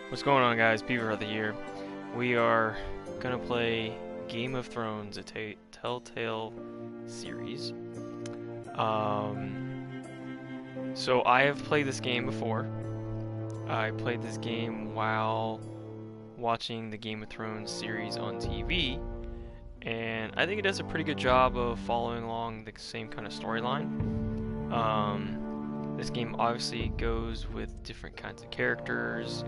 What's going on, guys? Beaver of the year. We are gonna play Game of Thrones, a Telltale series. So I have played this game before. I played this game while watching the Game of Thrones series on TV, and I think it does a pretty good job of following along the same kind of storyline. This game obviously goes with different kinds of characters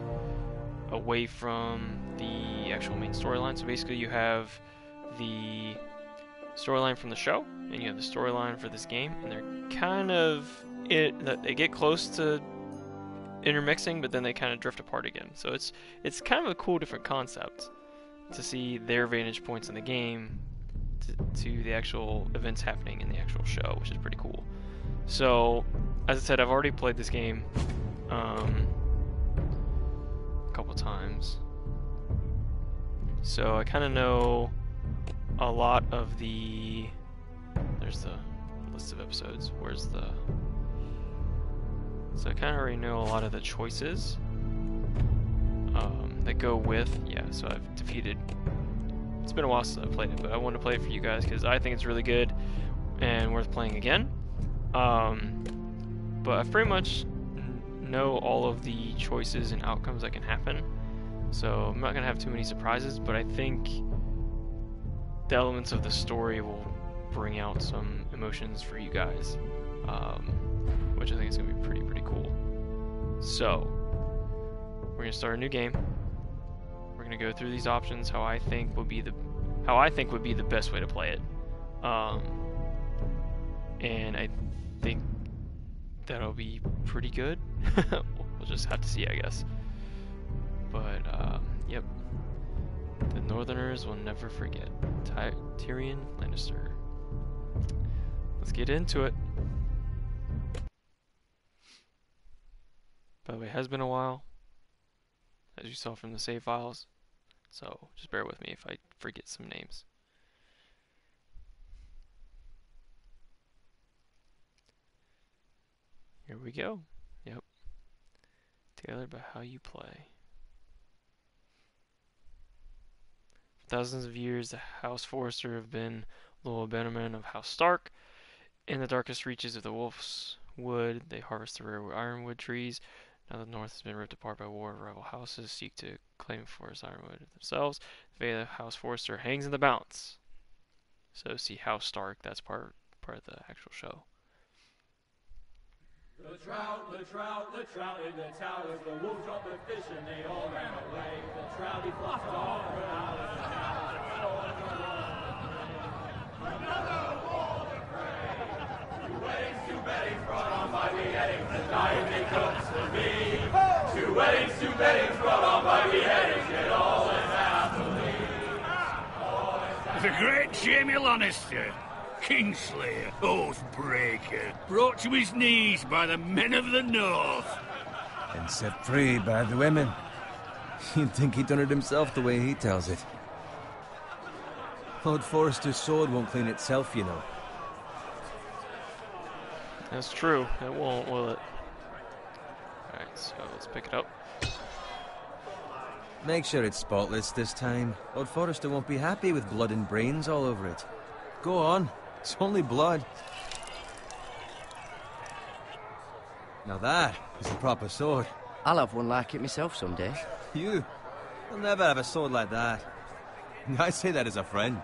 away from the actual main storyline. So basically you have the storyline from the show and you have the storyline for this game, and they're kind of they get close to intermixing, but then they kind of drift apart again. So it's kind of a cool different concept to see their vantage points in the game to the actual events happening in the actual show, which is pretty cool. So, as I said, I've already played this game a couple times, so I kind of know a lot of the... There's the list of episodes. Where's the... So I kind of already know a lot of the choices that go with... Yeah, so I've defeated... It's been a while since I played it, but I wanted to play it for you guys because I think it's really good and worth playing again. But I pretty much know all of the choices and outcomes that can happen, so I'm not going to have too many surprises, but I think the elements of the story will bring out some emotions for you guys, which I think is going to be pretty cool. So, we're going to start a new game. We're going to go through these options, how I think would be the best way to play it. And I think that'll be pretty good. We'll just have to see, I guess. But, yep. The Northerners will never forget. Tyrion Lannister. Let's get into it. By the way, it has been a while, as you saw from the save files. So, just bear with me if I forget some names. Here we go. Yep. Tailored by how you play. For thousands of years, the House Forster have been loyal bannermen of House Stark. In the darkest reaches of the Wolf's Wood, they harvest the rare ironwood trees. Now the North has been ripped apart by war. Rival houses seek to claim forest ironwood themselves. The fate of House Forster hangs in the balance. So see House Stark. That's part of the actual show. The trout in the towers, the wolves dropped the fish and they all ran away. The trout he flopped off for hours and hours. Another war to pray. Two weddings brought on by beheadings, the diet they cooked to me. Two weddings brought on by beheadings, yet all is happily. The great Jaime Lannister, Kingslayer, Oathbreaker, brought to his knees by the men of the North. And set free by the women. You'd think he'd done it himself the way he tells it. Lord Forrester's sword won't clean itself, you know. That's true. It won't, will it? Alright, so let's pick it up. Make sure it's spotless this time. Lord Forrester won't be happy with blood and brains all over it. Go on. It's only blood. Now that is a proper sword. I'll have one like it myself someday. You'll never have a sword like that. I say that as a friend.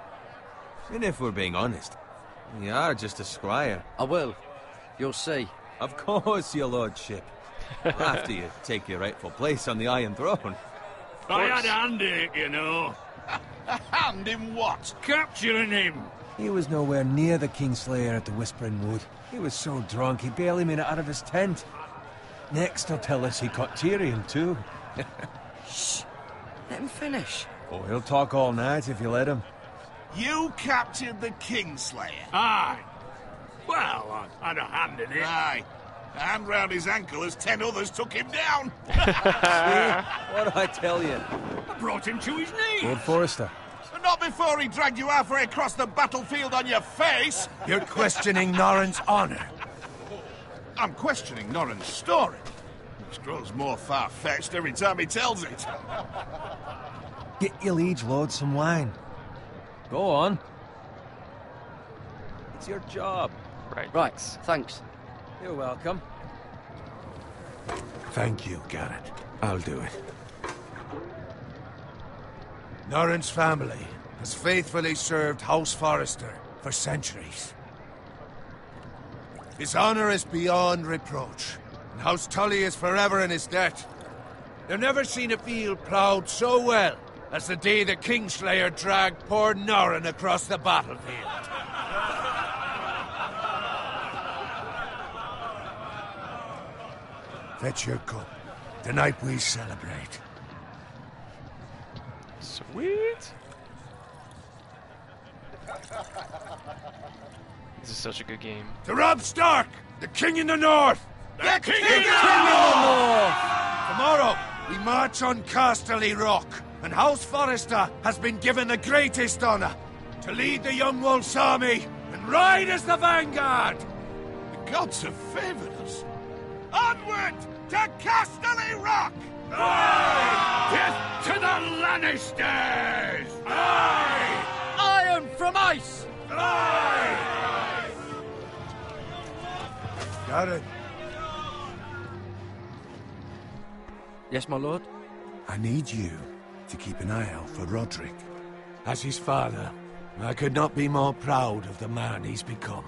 And if we're being honest, you are just a squire. I will. You'll see. Of course, your lordship. After you take your rightful place on the Iron Throne. I had a hand in it, you know. A hand in what? Capturing him. He was nowhere near the Kingslayer at the Whispering Wood. He was so drunk he barely made it out of his tent. Next he'll tell us he caught Tyrion too. Shh. Let him finish. Oh, he'll talk all night if you let him. You captured the Kingslayer. Aye. Well, I had a hand in it. Aye. A hand round his ankle as 10 others took him down. See? What did I tell you? I brought him to his knees. Lord Forrester. But not before he dragged you halfway across the battlefield on your face. You're questioning Norrin's honor. I'm questioning Norrin's story. This grows more far-fetched every time he tells it. Get your liege lord some wine. Go on. It's your job. Right, thanks. You're welcome. Thank you, Garrett. I'll do it. Norrin's family has faithfully served House Forster for centuries. His honor is beyond reproach, and House Tully is forever in his debt. They've never seen a field ploughed so well as the day the Kingslayer dragged poor Norrin across the battlefield. Fetch your cup. Tonight we celebrate. Sweet. This is such a good game. To Robb Stark, the King in the North! The King in the North! Tomorrow, we march on Casterly Rock, and House Forester has been given the greatest honor to lead the Young Wolf's army and ride as the vanguard! The gods have favored us. Onward to Casterly Rock! Aye! Death to the Lannisters! Aye! Iron from ice! Aye! Garrett, Yes, my lord? I need you to keep an eye out for Roderick. As his father, I could not be more proud of the man he's become.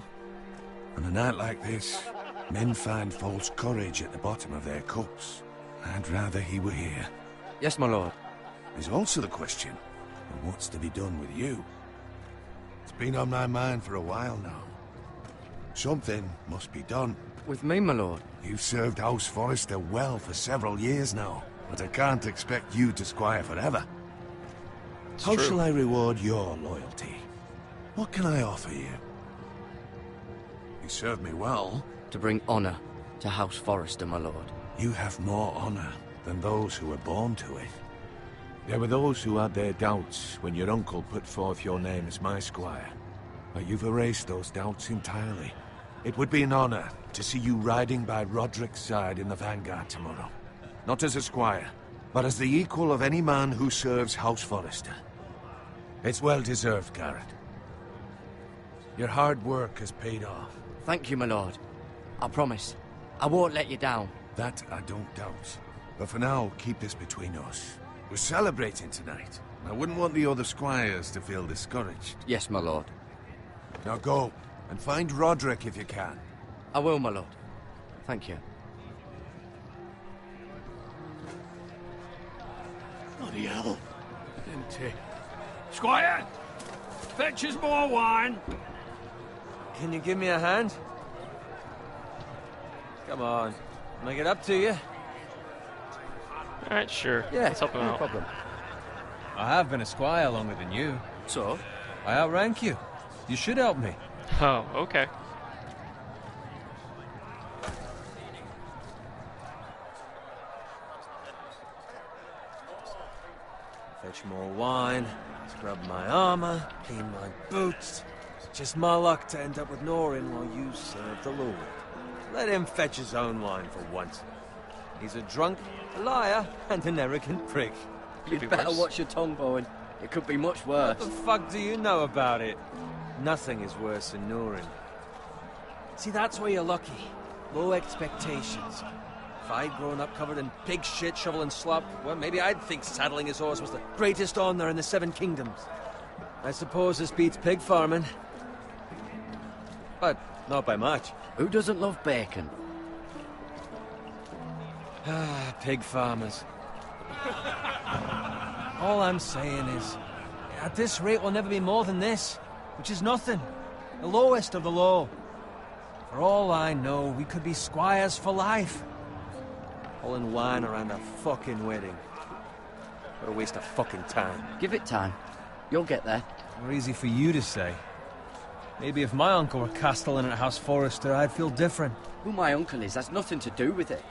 On a night like this, men find false courage at the bottom of their cups. I'd rather he were here. Yes, my lord. There's also the question of what's to be done with you. It's been on my mind for a while now. Something must be done. With me, my lord? You've served House Forester well for several years now, but I can't expect you to squire forever. How shall I reward your loyalty? What can I offer you? You served me well. To bring honor to House Forester, my lord. You have more honor than those who were born to it. There were those who had their doubts when your uncle put forth your name as my squire. But you've erased those doubts entirely. It would be an honor to see you riding by Roderick's side in the vanguard tomorrow. Not as a squire, but as the equal of any man who serves House Forester. It's well deserved, Garrett. Your hard work has paid off. Thank you, my lord. I promise. I won't let you down. That I don't doubt. But for now, keep this between us. We're celebrating tonight. I wouldn't want the other squires to feel discouraged. Yes, my lord. Now go, and find Roderick if you can. I will, my lord. Thank you. Bloody hell. Empty. Squire! Fetch us more wine. Can you give me a hand? Come on. Make it up to you. Alright, sure. Yeah, Let's help him no out. problem. I have been a squire longer than you. So? I outrank you. You should help me. Oh, okay. Fetch more wine, scrub my armor, clean my boots. It's just my luck to end up with Norrin while you serve the Lord. Let him fetch his own wine for once. He's a drunk, a liar, and an arrogant prick. Could be You'd better worse. watch your tongue, Bowen. It could be much worse. What the fuck do you know about it? Nothing is worse than Norrin. See, that's where you're lucky. Low expectations. If I'd grown up covered in pig shit, shoveling slop, well, maybe I'd think saddling his horse was the greatest honor in the Seven Kingdoms. I suppose this beats pig farming. But not by much. Who doesn't love bacon? Ah, pig farmers. All I'm saying is, at this rate we'll never be more than this, which is nothing. The lowest of the low. For all I know, we could be squires for life. Pulling wine around a fucking wedding. What a waste of fucking time. Give it time. You'll get there. More easy for you to say. Maybe if my uncle were castellan at House Forester, I'd feel different. Who my uncle is has nothing to do with it.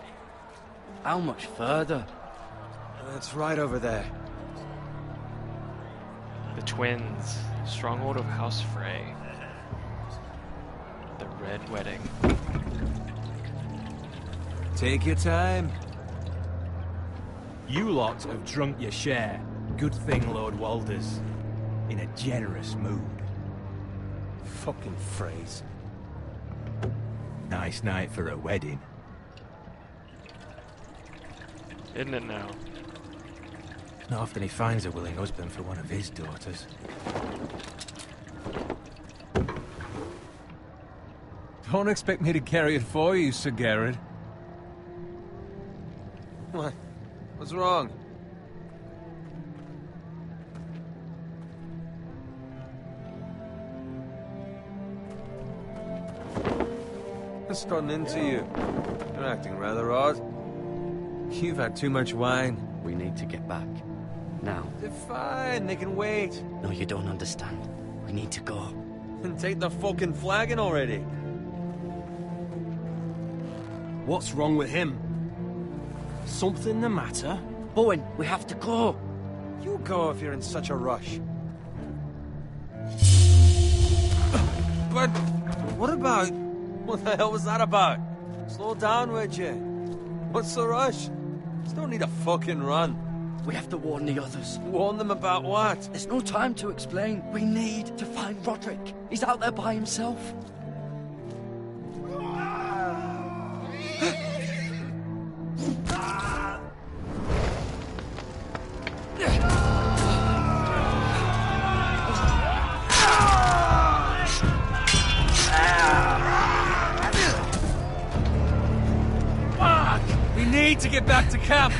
How much further? It's right over there. The twins. Stronghold of House Frey. The Red Wedding. Take your time. You lot have drunk your share. Good thing Lord Walder's in a generous mood. Fucking phrase. Nice night for a wedding. Isn't it now? Not often he finds a willing husband for one of his daughters. Don't expect me to carry it for you, Sir Garrett. What? What's wrong? What's gotten into you? You're acting rather odd. You've had too much wine. We need to get back. Now. They're fine, they can wait. No, you don't understand. We need to go. Then take the fucking flagon already. What's wrong with him? Something the matter? Bowen, we have to go. You go if you're in such a rush. But what about... What the hell was that about? Slow down, would you? What's the rush? There's no need to fucking run. We have to warn the others. Warn them about what? There's no time to explain. We need to find Roderick. He's out there by himself. We need to get back to camp.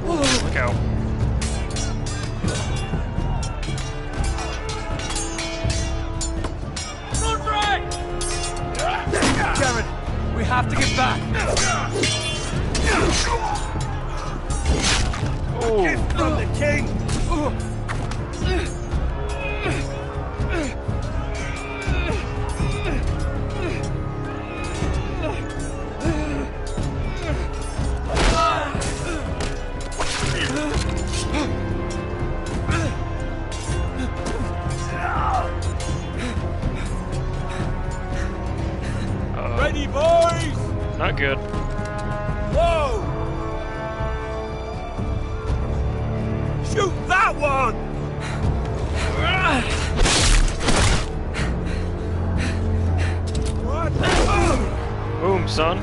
Look out. Run right! Garrett, we have to get back. Oh. From the king! Ready, boys! Not good. Whoa! Shoot that one! What? Boom, son.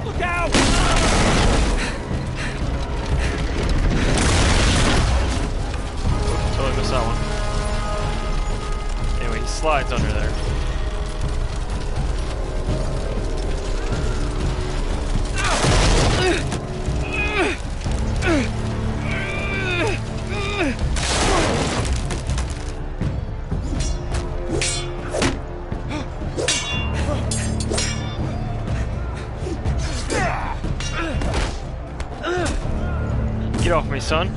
Look out! Totally missed that one. Anyway, he slides under there. Get off me, son.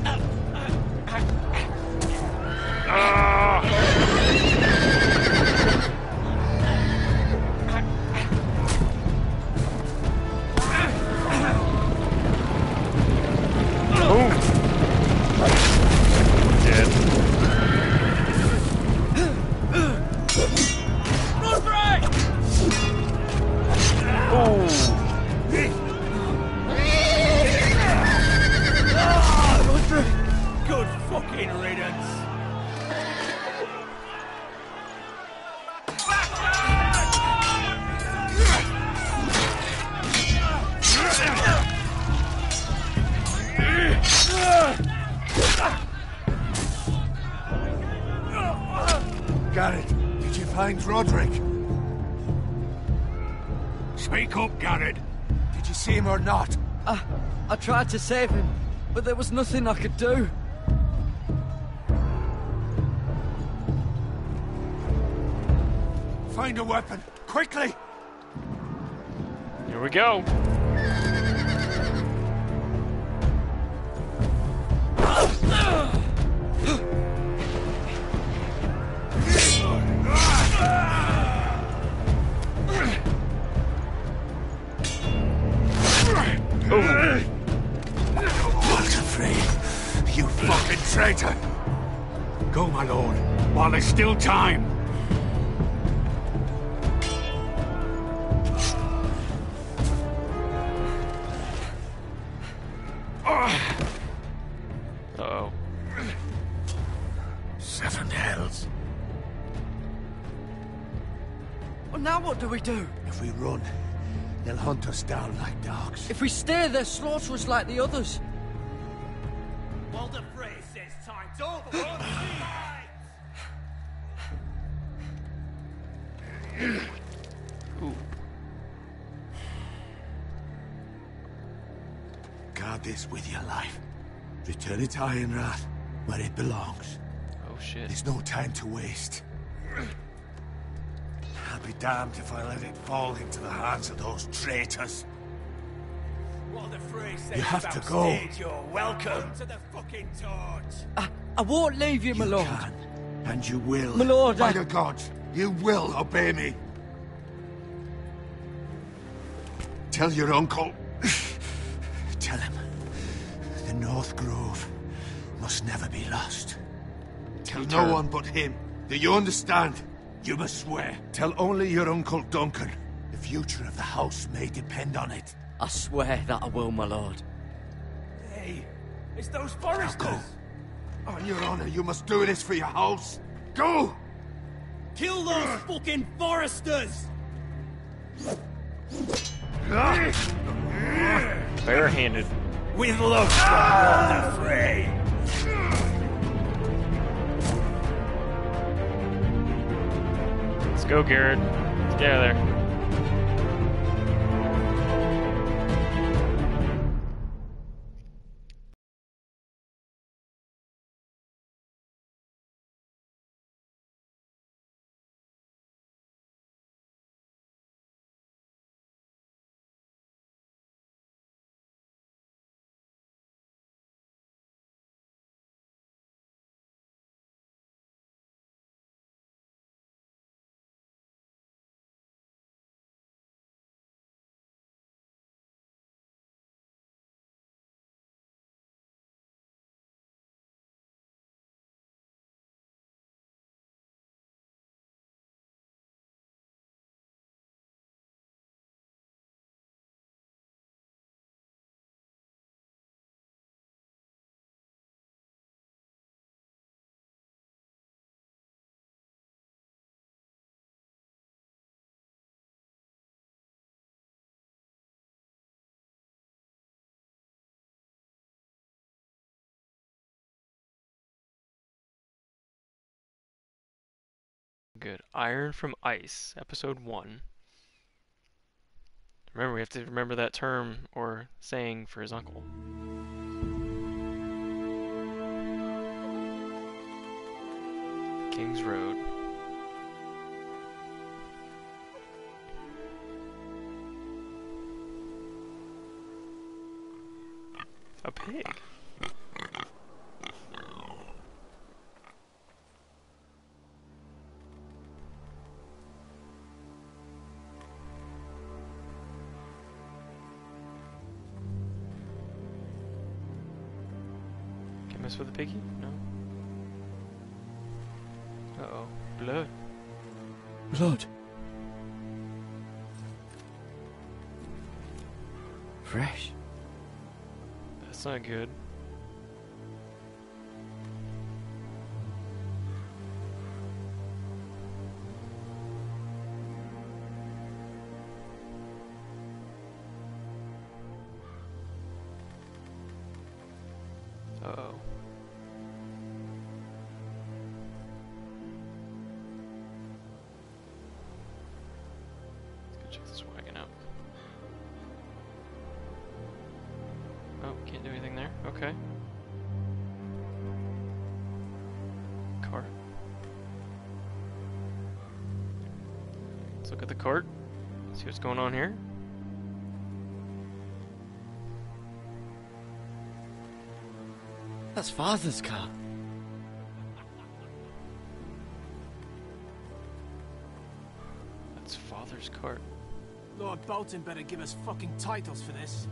Good fucking riddance! Garrett, did you find Roderick? Speak up, Garrett. Did you see him or not? I tried to save him, but there was nothing I could do. Find a weapon, quickly! Here we go. time. Uh-oh. 7 hells. Well, now what do we do? If we run, they'll hunt us down like dogs. If we stay, they'll slaughter us like the others. Walder Frey says time's over. Ooh. Guard this with your life. Return it to Ironrath, where it belongs. Oh shit. There's no time to waste. I'll be damned if I let it fall into the hands of those traitors. Walder Frey says You have to about go. stage, you're welcome to the fucking torch. I won't leave you, my lord. Can, and you will. My lord, By the gods, you will obey me. Tell your uncle. Tell him. The North Grove must never be lost. Tell no one but him. Do you understand? You must swear. Tell only your Uncle Duncan. The future of the house may depend on it. I swear that I will, my lord. Hey, it's those Now foresters. go. On your honor, you must do this for your house. Go! Kill those fucking foresters. Barehanded. With love from Walder Frey. Let's go, Garrett. Let's get out of there. Good. Iron from Ice, episode 1. Remember, we have to remember that term or saying for his uncle. King's Road. A pig. Can mess with the piggy? No. Uh-oh. Blood. Blood. Fresh. That's not good. Uh-oh. Let's go check this wagon out. Oh, can't do anything there. Okay. Cart. Let's look at the cart. See what's going on here. That's Father's car. That's Father's cart. Lord Bolton better give us fucking titles for this.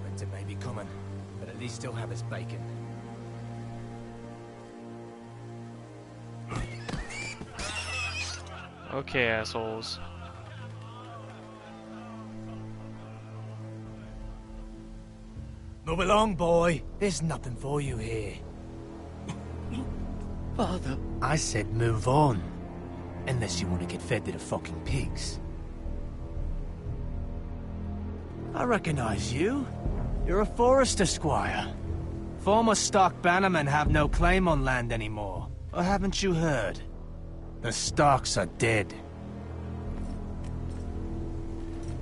Winter may be coming, but at least he'll have his bacon. Okay, assholes. Move along, boy. There's nothing for you here. Father. I said move on. Unless you want to get fed to the fucking pigs. I recognize you. You're a Forster squire. Former Stark bannermen have no claim on land anymore. Or haven't you heard? The Starks are dead.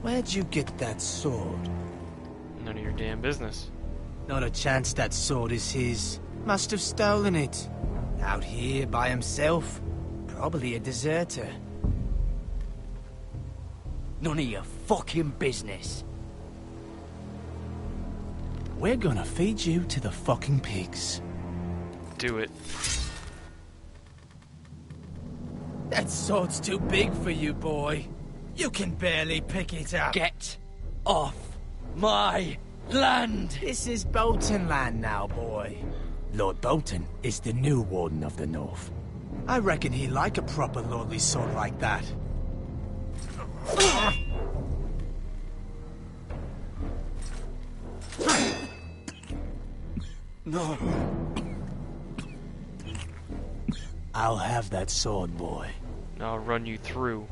Where'd you get that sword? None of your damn business. Not a chance that sword is his. Must have stolen it. Out here by himself. Probably a deserter. None of your fucking business. We're gonna feed you to the fucking pigs. Do it. That sword's too big for you, boy. You can barely pick it up. Get off my land! This is Bolton land now, boy. Lord Bolton is the new Warden of the North. I reckon he'd like a proper lordly sword like that. No. I'll have that sword, boy. I'll run you through.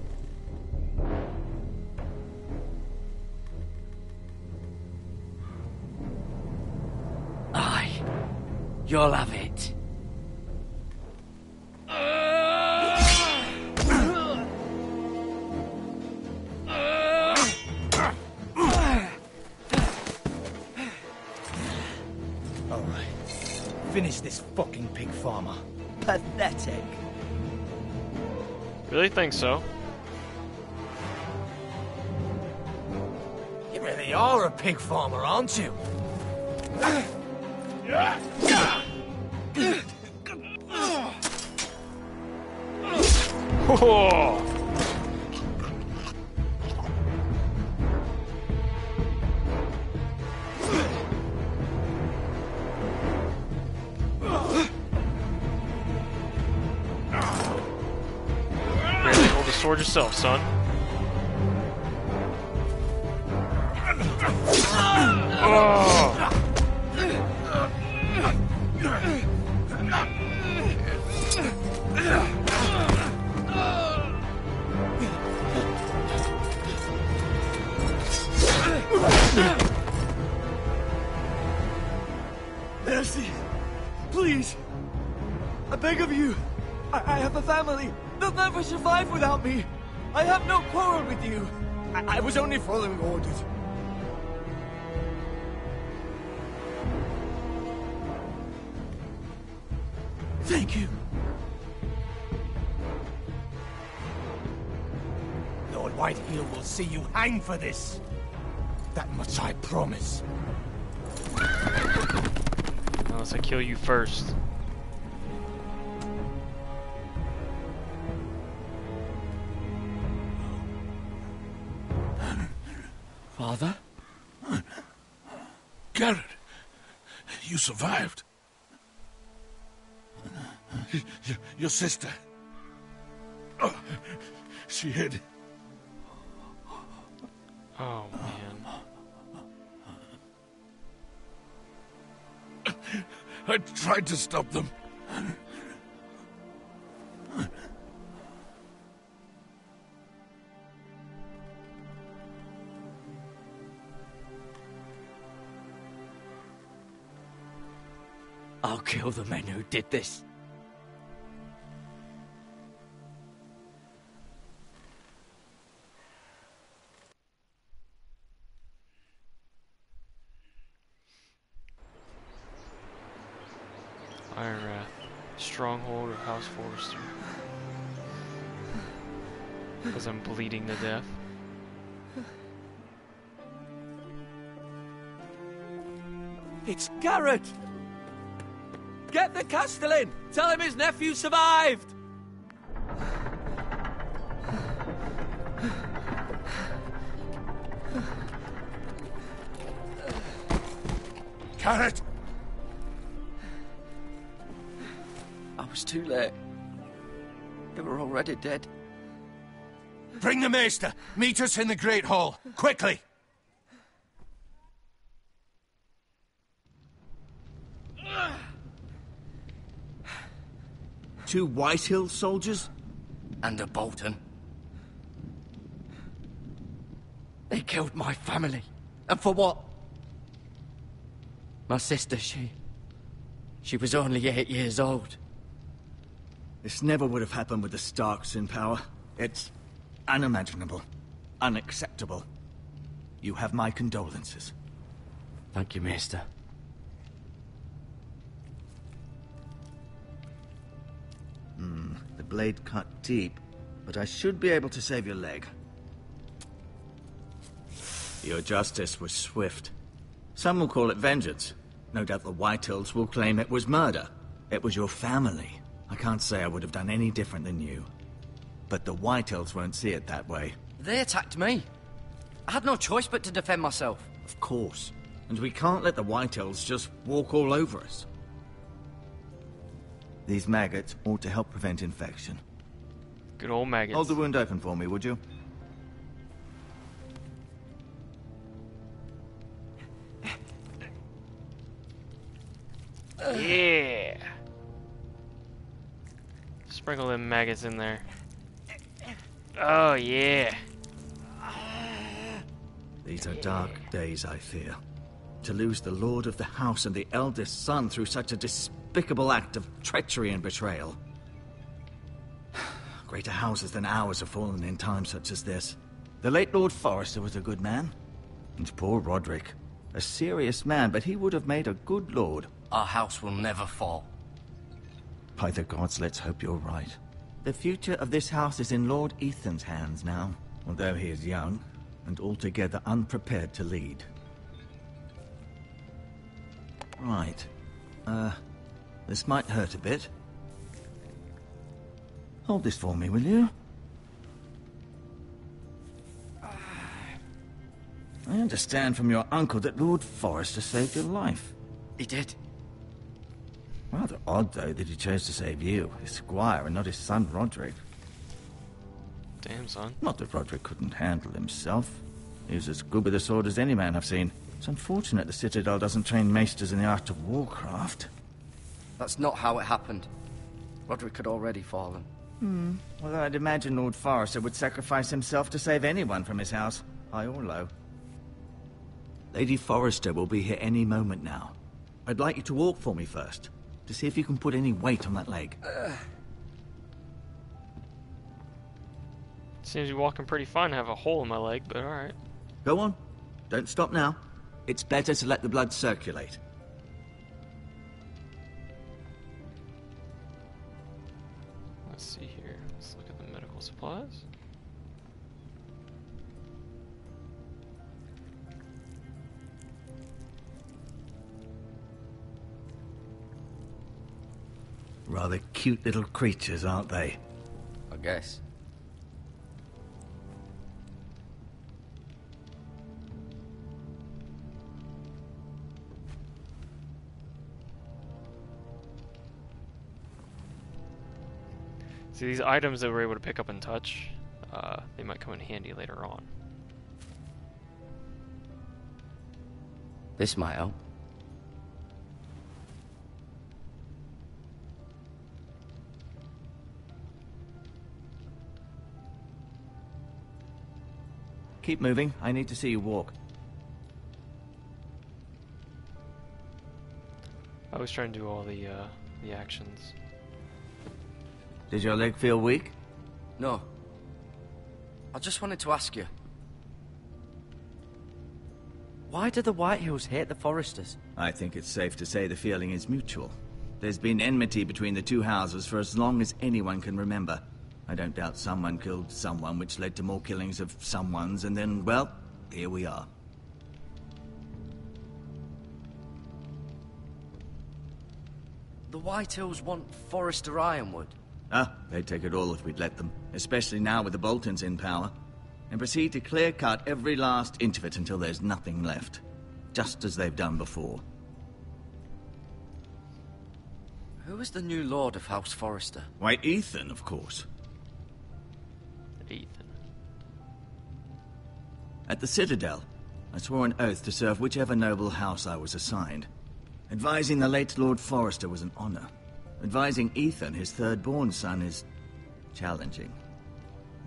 Aye. You'll have it. Alright. Finish this fucking pig farmer. Pathetic. Really think so? You really are a pig farmer, aren't you? Oh! Barely hold the sword yourself, son. Oh! Mercy! Please! I beg of you! I have a family! They'll never survive without me! I have no quarrel with you! I was only following orders. Thank you. Lord Whitehill will see you hang for this. That much I promise. Unless I kill you first. Father? Garrett, you survived. Your sister. Oh, she hid. Oh, man. I tried to stop them. I'll kill the men who did this. Ironwrath. Stronghold of House Forster. Because I'm bleeding to death. It's Garrett! Get the Castellan! Tell him his nephew survived! Garrett! I was too late. They were already dead. Bring the maester. Meet us in the Great Hall. Quickly! Two Whitehill soldiers? And a Bolton. They killed my family. And for what? My sister, she was only 8 years old. This never would have happened with the Starks in power. It's unimaginable. Unacceptable. You have my condolences. Thank you, Maester. The blade cut deep, but I should be able to save your leg. Your justice was swift. Some will call it vengeance. No doubt the Whitehills will claim it was murder. It was your family. I can't say I would have done any different than you. But the Whitehills won't see it that way. They attacked me. I had no choice but to defend myself. Of course. And we can't let the Whitehills just walk all over us. These maggots ought to help prevent infection. Good old maggots. Hold the wound open for me, would you? Yeah. Sprinkle them maggots in there. Oh yeah. These are dark days, I fear. To lose the lord of the house and the eldest son through such a despicable act of treachery and betrayal. Greater houses than ours have fallen in times such as this. The late Lord Forster was a good man. And poor Roderick. A serious man, but he would have made a good lord. Our house will never fall. By the gods, let's hope you're right. The future of this house is in Lord Ethan's hands now, although he is young and altogether unprepared to lead. Right. This might hurt a bit. Hold this for me, will you? I understand from your uncle that Lord Forster saved your life. He did. Rather odd, though, that he chose to save you, his squire, and not his son Roderick. Damn, son. Not that Roderick couldn't handle himself. He was as good with a sword as any man I've seen. It's unfortunate the Citadel doesn't train maesters in the art of warcraft. That's not how it happened. Roderick had already fallen. Well, I'd imagine Lord Forster would sacrifice himself to save anyone from his house, high or low. Lady Forrester will be here any moment now. I'd like you to walk for me first, to see if you can put any weight on that leg. Seems you're walking pretty fine. I have a hole in my leg, but alright. Go on. Don't stop now. It's better to let the blood circulate. Let's see here. Let's look at the medical supplies. Rather cute little creatures, aren't they? I guess. See, these items that we're able to pick up and touch, they might come in handy later on. This might help. Keep moving. I need to see you walk. I was trying to do all the actions. Did your leg feel weak? No. I just wanted to ask you. Why do the Whitehills hate the Foresters? I think it's safe to say the feeling is mutual. There's been enmity between the two houses for as long as anyone can remember. I don't doubt someone killed someone, which led to more killings of someones, and then, well, here we are. The Whitehills want Forester Ironwood. Ah, they'd take it all if we'd let them, especially now with the Boltons in power, and proceed to clear-cut every last inch of it until there's nothing left, just as they've done before. Who is the new Lord of House Forester? White Ethan, of course. Ethan. At the Citadel, I swore an oath to serve whichever noble house I was assigned. Advising the late Lord Forster was an honor. Advising Ethan, his third-born son, is challenging.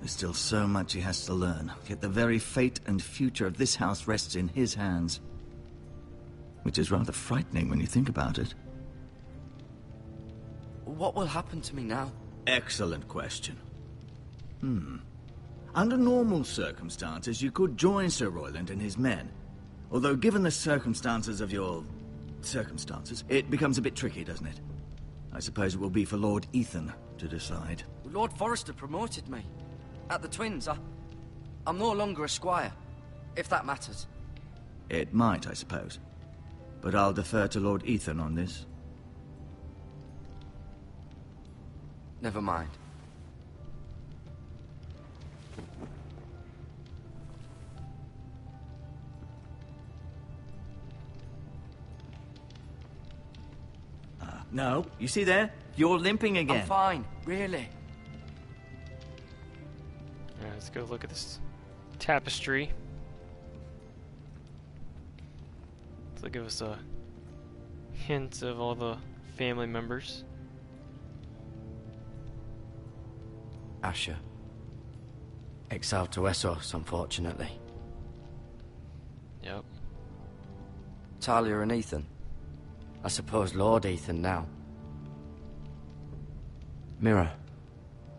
There's still so much he has to learn, yet the very fate and future of this house rests in his hands. Which is rather frightening when you think about it. What will happen to me now? Excellent question. Under normal circumstances, you could join Sir Royland and his men. Although given the circumstances of your... circumstances, it becomes a bit tricky, doesn't it? I suppose it will be for Lord Ethan to decide. Lord Forster promoted me. At the Twins, I'm no longer a squire, if that matters. It might, I suppose. But I'll defer to Lord Ethan on this. Never mind. No, you see there? You're limping again. I'm fine, really. Alright, let's go look at this tapestry. So give us a hint of all the family members. Asher. Exiled to Essos, unfortunately. Yep. Talia and Ethan. I suppose Lord Ethan now. Mira.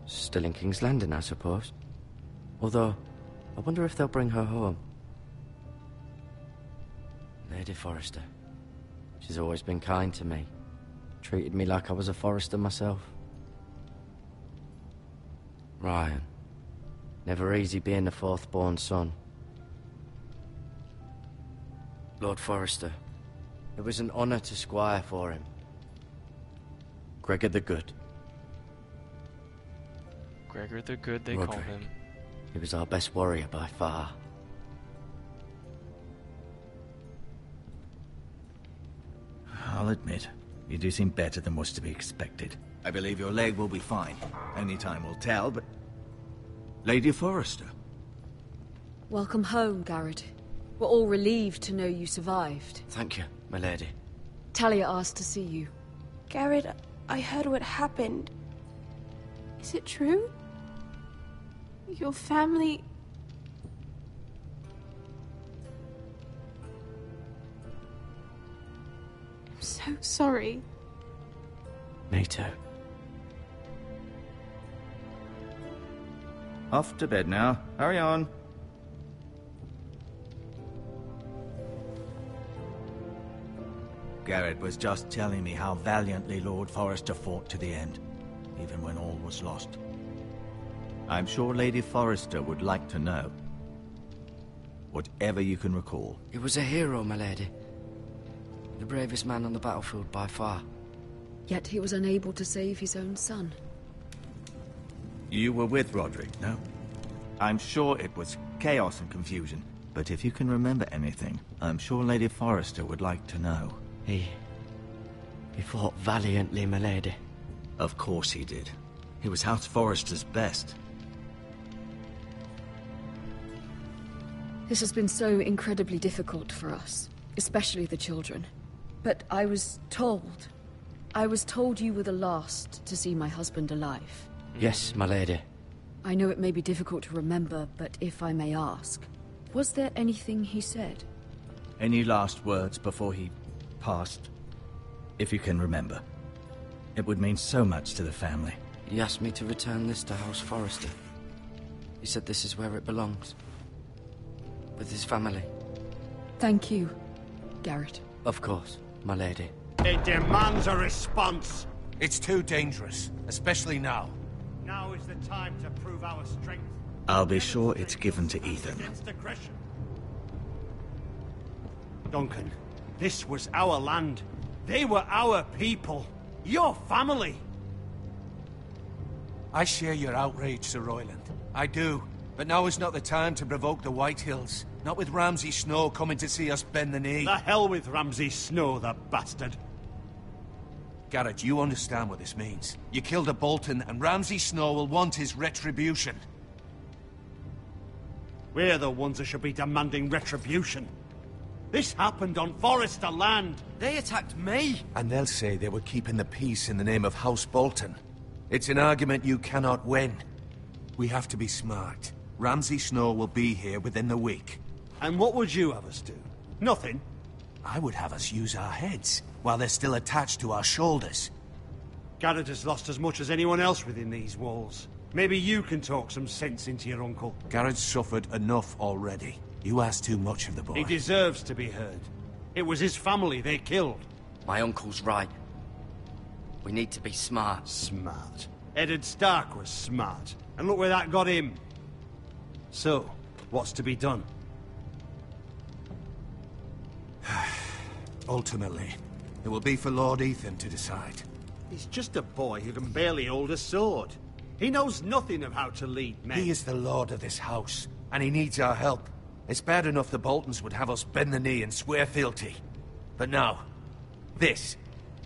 Still in King's Landing, I suppose. Although, I wonder if they'll bring her home. Lady Forster. She's always been kind to me. Treated me like I was a Forester myself. Ryan. Never easy being the fourth-born son. Lord Forster. It was an honor to squire for him. Gregor the Good. Gregor the Good, they call him. He was our best warrior by far. I'll admit, you do seem better than was to be expected. I believe your leg will be fine. Only time will tell, but... Lady Forster. Welcome home, Garrett. We're all relieved to know you survived. Thank you, my lady. Talia asked to see you. Garrett, I heard what happened. Is it true? Your family... I'm so sorry. Me too. Off to bed now. Hurry on. Garrett was just telling me how valiantly Lord Forster fought to the end, even when all was lost. I'm sure Lady Forster would like to know. Whatever you can recall. He was a hero, my lady. The bravest man on the battlefield by far. Yet he was unable to save his own son. You were with Roderick, no? I'm sure it was chaos and confusion, but if you can remember anything, I'm sure Lady Forster would like to know. He fought valiantly, my lady. Of course he did. He was House Forrester's best. This has been so incredibly difficult for us, especially the children. But I was told you were the last to see my husband alive. Yes, my lady. I know it may be difficult to remember, but if I may ask, was there anything he said? Any last words before he passed? If you can remember. It would mean so much to the family. He asked me to return this to House Forster. He said this is where it belongs. With his family. Thank you, Garrett. Of course, my lady. It demands a response. It's too dangerous, especially now. Now is the time to prove our strength. I'll be sure it's given to Ethan. Against aggression. Duncan, this was our land. They were our people. Your family. I share your outrage, Sir Royland. I do. But now is not the time to provoke the Whitehills. Not with Ramsay Snow coming to see us bend the knee. The hell with Ramsay Snow, the bastard. Garrett, you understand what this means. You killed a Bolton, and Ramsay Snow will want his retribution. We're the ones that should be demanding retribution. This happened on Forester land. They attacked me! And they'll say they were keeping the peace in the name of House Bolton. It's an argument you cannot win. We have to be smart. Ramsay Snow will be here within the week. And what would you have us do? Nothing? I would have us use our heads, while they're still attached to our shoulders. Garrett has lost as much as anyone else within these walls. Maybe you can talk some sense into your uncle. Garrett's suffered enough already. You ask too much of the boy. He deserves to be heard. It was his family they killed. My uncle's right. We need to be smart. Smart. Eddard Stark was smart. And look where that got him. So, what's to be done? Ultimately, it will be for Lord Ethan to decide. He's just a boy who can barely hold a sword. He knows nothing of how to lead men. He is the lord of this house, and he needs our help. It's bad enough the Boltons would have us bend the knee and swear fealty. But now, this.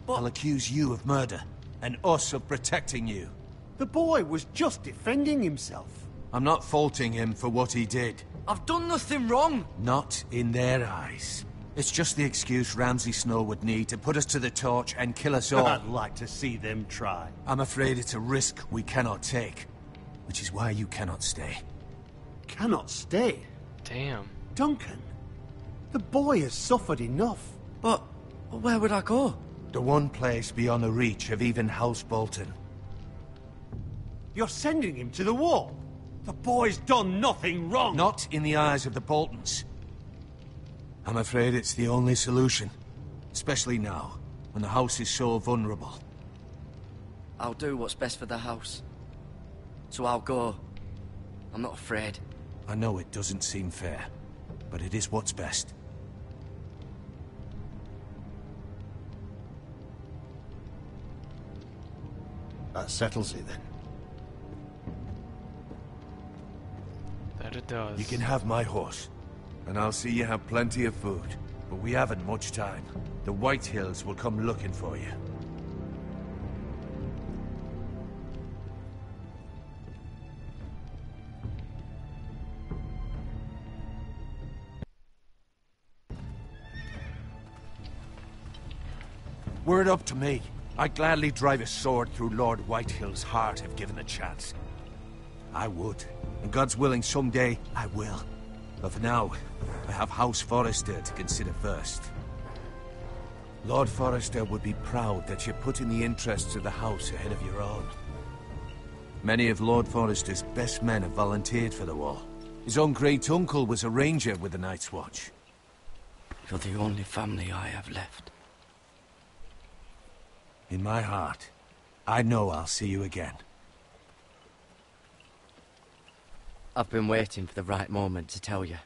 I'll accuse you of murder, and us of protecting you. The boy was just defending himself. I'm not faulting him for what he did. I've done nothing wrong! Not in their eyes. It's just the excuse Ramsay Snow would need to put us to the torch and kill us all. I'd like to see them try. I'm afraid it's a risk we cannot take, which is why you cannot stay. Cannot stay? Damn. Duncan, the boy has suffered enough. But where would I go? The one place beyond the reach of even House Bolton. You're sending him to the wall? The boy's done nothing wrong! Not in the eyes of the Boltons. I'm afraid it's the only solution. Especially now, when the house is so vulnerable. I'll do what's best for the house. So I'll go. I'm not afraid. I know it doesn't seem fair, but it is what's best. That settles it, then. That it does. You can have my horse, and I'll see you have plenty of food. But we haven't much time. The Whitehills will come looking for you. Were it up to me, I'd gladly drive a sword through Lord Whitehill's heart if given the chance. I would. And God's willing, someday I will. But for now, I have House Forster to consider first. Lord Forster would be proud that you're putting the interests of the house ahead of your own. Many of Lord Forrester's best men have volunteered for the war. His own great-uncle was a ranger with the Night's Watch. You're the only family I have left. In my heart, I know I'll see you again. I've been waiting for the right moment to tell you.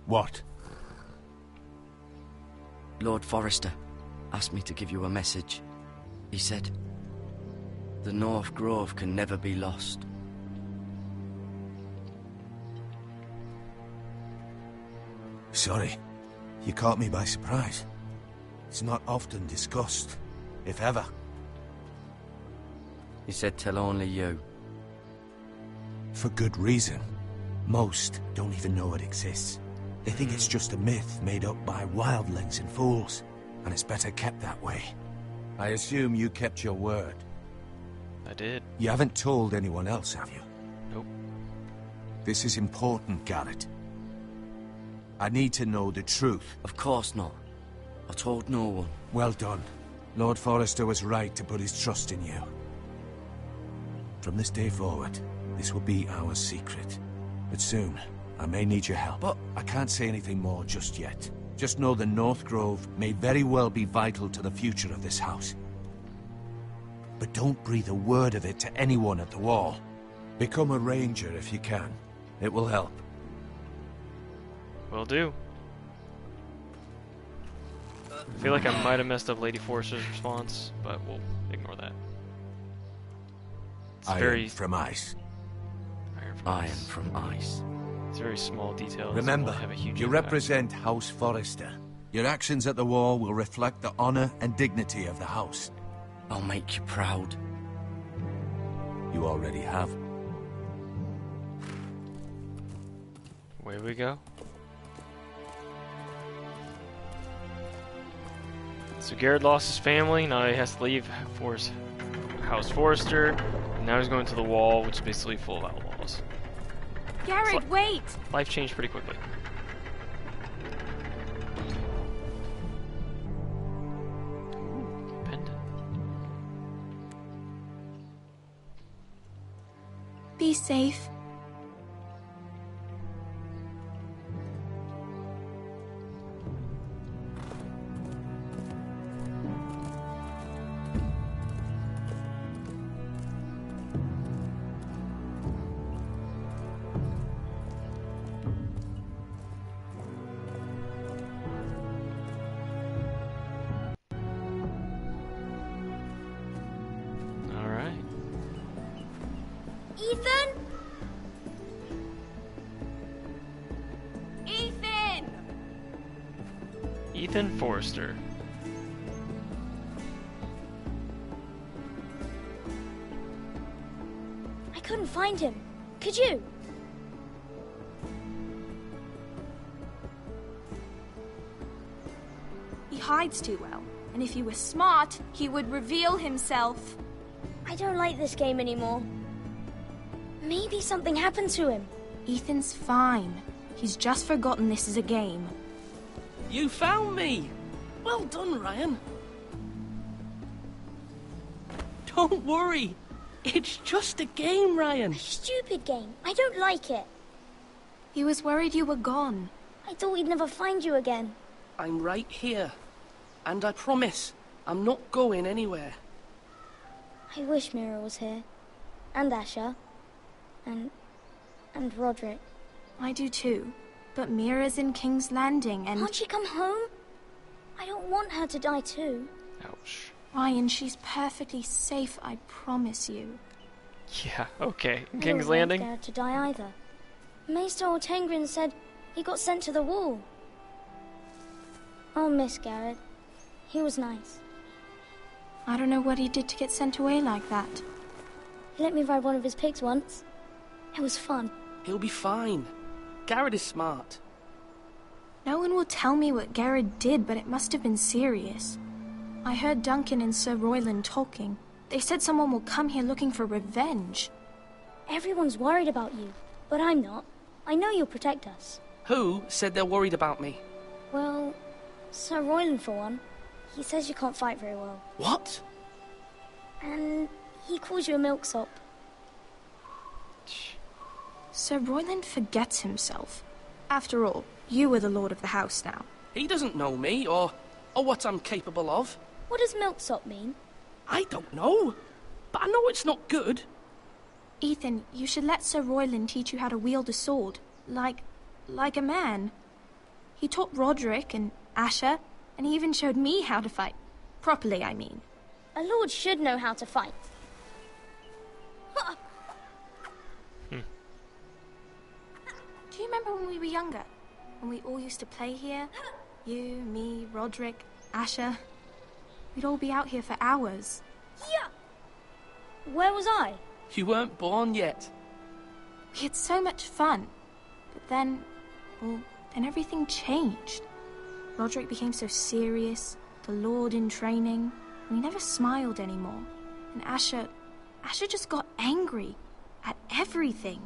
What? Lord Forster asked me to give you a message. He said, the North Grove can never be lost. Sorry. You caught me by surprise. It's not often discussed, if ever. He said tell only you. For good reason. Most don't even know it exists. They think it's just a myth made up by wildlings and fools, and it's better kept that way. I assume you kept your word. I did. You haven't told anyone else, have you? Nope. This is important, Garrett. I need to know the truth. Of course not. I told no one. Well done. Lord Forster was right to put his trust in you. From this day forward, this will be our secret. But soon, I may need your help. But I can't say anything more just yet. Just know the North Grove may very well be vital to the future of this house. But don't breathe a word of it to anyone at the wall. Become a ranger if you can. It will help. Will do. I feel like I might have messed up Lady Forster's response, but we'll ignore that. It's Iron from ice. Iron from ice. It's very small details. Remember, have a huge you impact. represent House Forster. Your actions at the wall will reflect the honor and dignity of the house. I'll make you proud. You already have. Away we go. So Garrett lost his family, now he has to leave for his house Forster, and now he's going to the wall, which is basically full of outlaws. Garrett, wait! Life changed pretty quickly. Ooh, pendant. Be safe. Ethan Forster. I couldn't find him. Could you? He hides too well, and if he were smart, he would reveal himself. I don't like this game anymore. Maybe something happened to him. Ethan's fine. He's just forgotten this is a game. You found me! Well done, Ryan. Don't worry. It's just a game, Ryan. A stupid game. I don't like it. He was worried you were gone. I thought we'd never find you again. I'm right here. And I promise, I'm not going anywhere. I wish Mira was here. And Asher. And Roderick. I do too. But Mira's in King's Landing and... Can't she come home? I don't want her to die too. Ouch. Ryan, she's perfectly safe, I promise you. Yeah, okay. I King's don't Landing? want Garrett to die either. Maester Ortengrin said he got sent to the wall. I'll miss Garrett. He was nice. I don't know what he did to get sent away like that. He let me ride one of his pigs once. It was fun. He'll be fine. Garrett is smart. No one will tell me what Garrett did, but it must have been serious. I heard Duncan and Sir Royland talking. They said someone will come here looking for revenge. Everyone's worried about you, but I'm not. I know you'll protect us. Who said they're worried about me? Well, Sir Royland for one. He says you can't fight very well. What? And he calls you a milksop. Sir Royland forgets himself. After all, you are the lord of the house now. He doesn't know me, or what I'm capable of. What does milksop mean? I don't know, but I know it's not good. Ethan, you should let Sir Royland teach you how to wield a sword, like a man. He taught Roderick and Asher, and he even showed me how to fight. Properly, I mean. A lord should know how to fight. Do you remember when we were younger? When we all used to play here? You, me, Roderick, Asher. We'd all be out here for hours. Yeah! Where was I? You weren't born yet. We had so much fun. But then, then everything changed. Roderick became so serious, the Lord in training, and he never smiled anymore. And Asher just got angry at everything.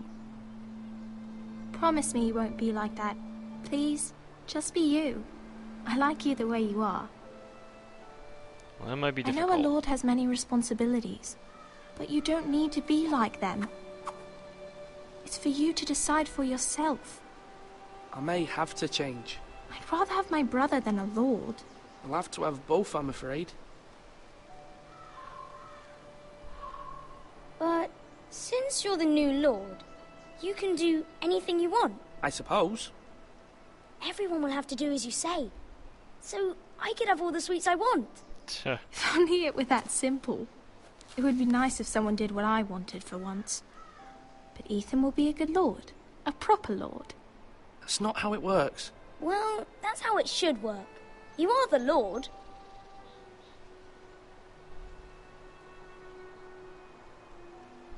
Promise me you won't be like that. Please, just be you. I like you the way you are. Well, that might be difficult. I know a lord has many responsibilities, but you don't need to be like them. It's for you to decide for yourself. I may have to change. I'd rather have my brother than a lord. I'll have to have both, I'm afraid. But since you're the new lord, you can do anything you want. I suppose. Everyone will have to do as you say. So I could have all the sweets I want. If only it were that simple. It would be nice if someone did what I wanted for once. But Ethan will be a good lord. A proper lord. That's not how it works. Well, that's how it should work. You are the lord.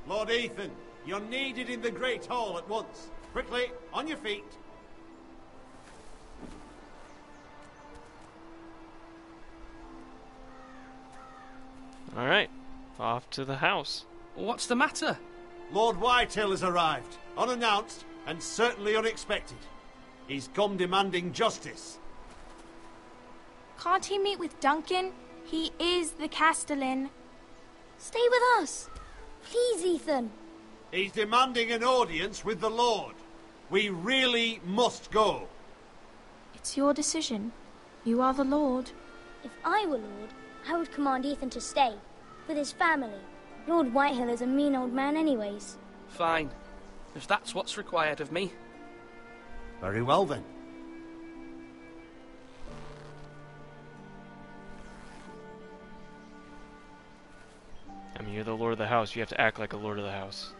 Lord Ethan, you're needed in the Great Hall at once. Quickly, on your feet. Alright, off to the house. What's the matter? Lord Whitehill has arrived, unannounced and certainly unexpected. He's come demanding justice. Can't he meet with Duncan? He is the Castellan. Stay with us. Please, Ethan. He's demanding an audience with the Lord. We really must go. It's your decision. You are the Lord. If I were Lord, I would command Ethan to stay, with his family. Lord Whitehill is a mean old man anyways. Fine. If that's what's required of me. Very well then. I mean, you're the lord of the house. You have to act like a lord of the house.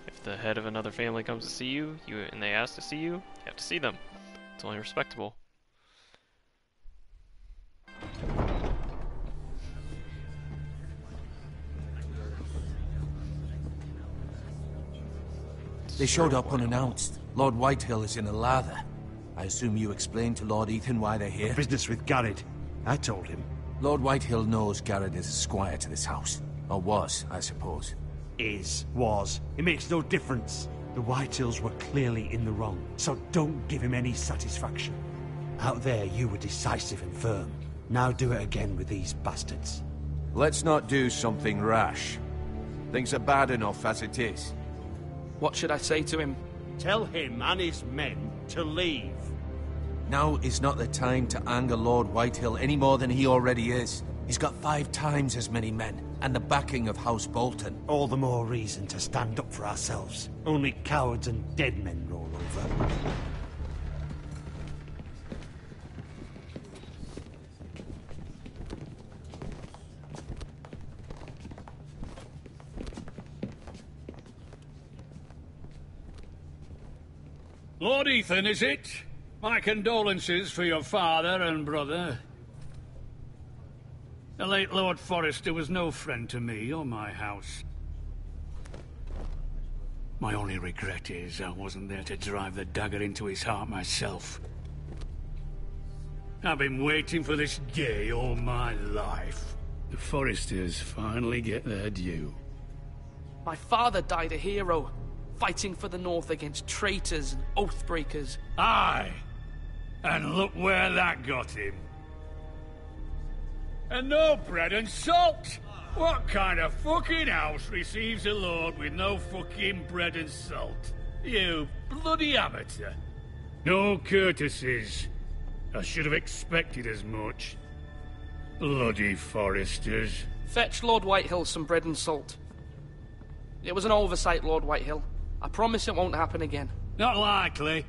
If the head of another family comes to see you, and they ask to see you, you have to see them. It's only respectable. They showed up unannounced. Lord Whitehill is in a lather. I assume you explained to Lord Ethan why they're here? Business with Garrett. I told him. Lord Whitehill knows Garrett is a squire to this house. Or was, I suppose. Was. It makes no difference. The Whitehills were clearly in the wrong, so don't give him any satisfaction. Out there, you were decisive and firm. Now do it again with these bastards. Let's not do something rash. Things are bad enough as it is. What should I say to him? Tell him and his men to leave. Now is not the time to anger Lord Whitehill any more than he already is. He's got 5 times as many men, and the backing of House Bolton. All the more reason to stand up for ourselves. Only cowards and dead men roll over. Lord Ethan, is it? My condolences for your father and brother. The late Lord Forster was no friend to me or my house. My only regret is I wasn't there to drive the dagger into his heart myself. I've been waiting for this day all my life. The Foresters finally get their due. My father died a hero, fighting for the North against traitors and oathbreakers. Aye! And look where that got him. And no bread and salt! What kind of fucking house receives a lord with no fucking bread and salt? You bloody amateur. No courtesies. I should have expected as much. Bloody Foresters. Fetch Lord Whitehill some bread and salt. It was an oversight, Lord Whitehill. I promise it won't happen again. Not likely.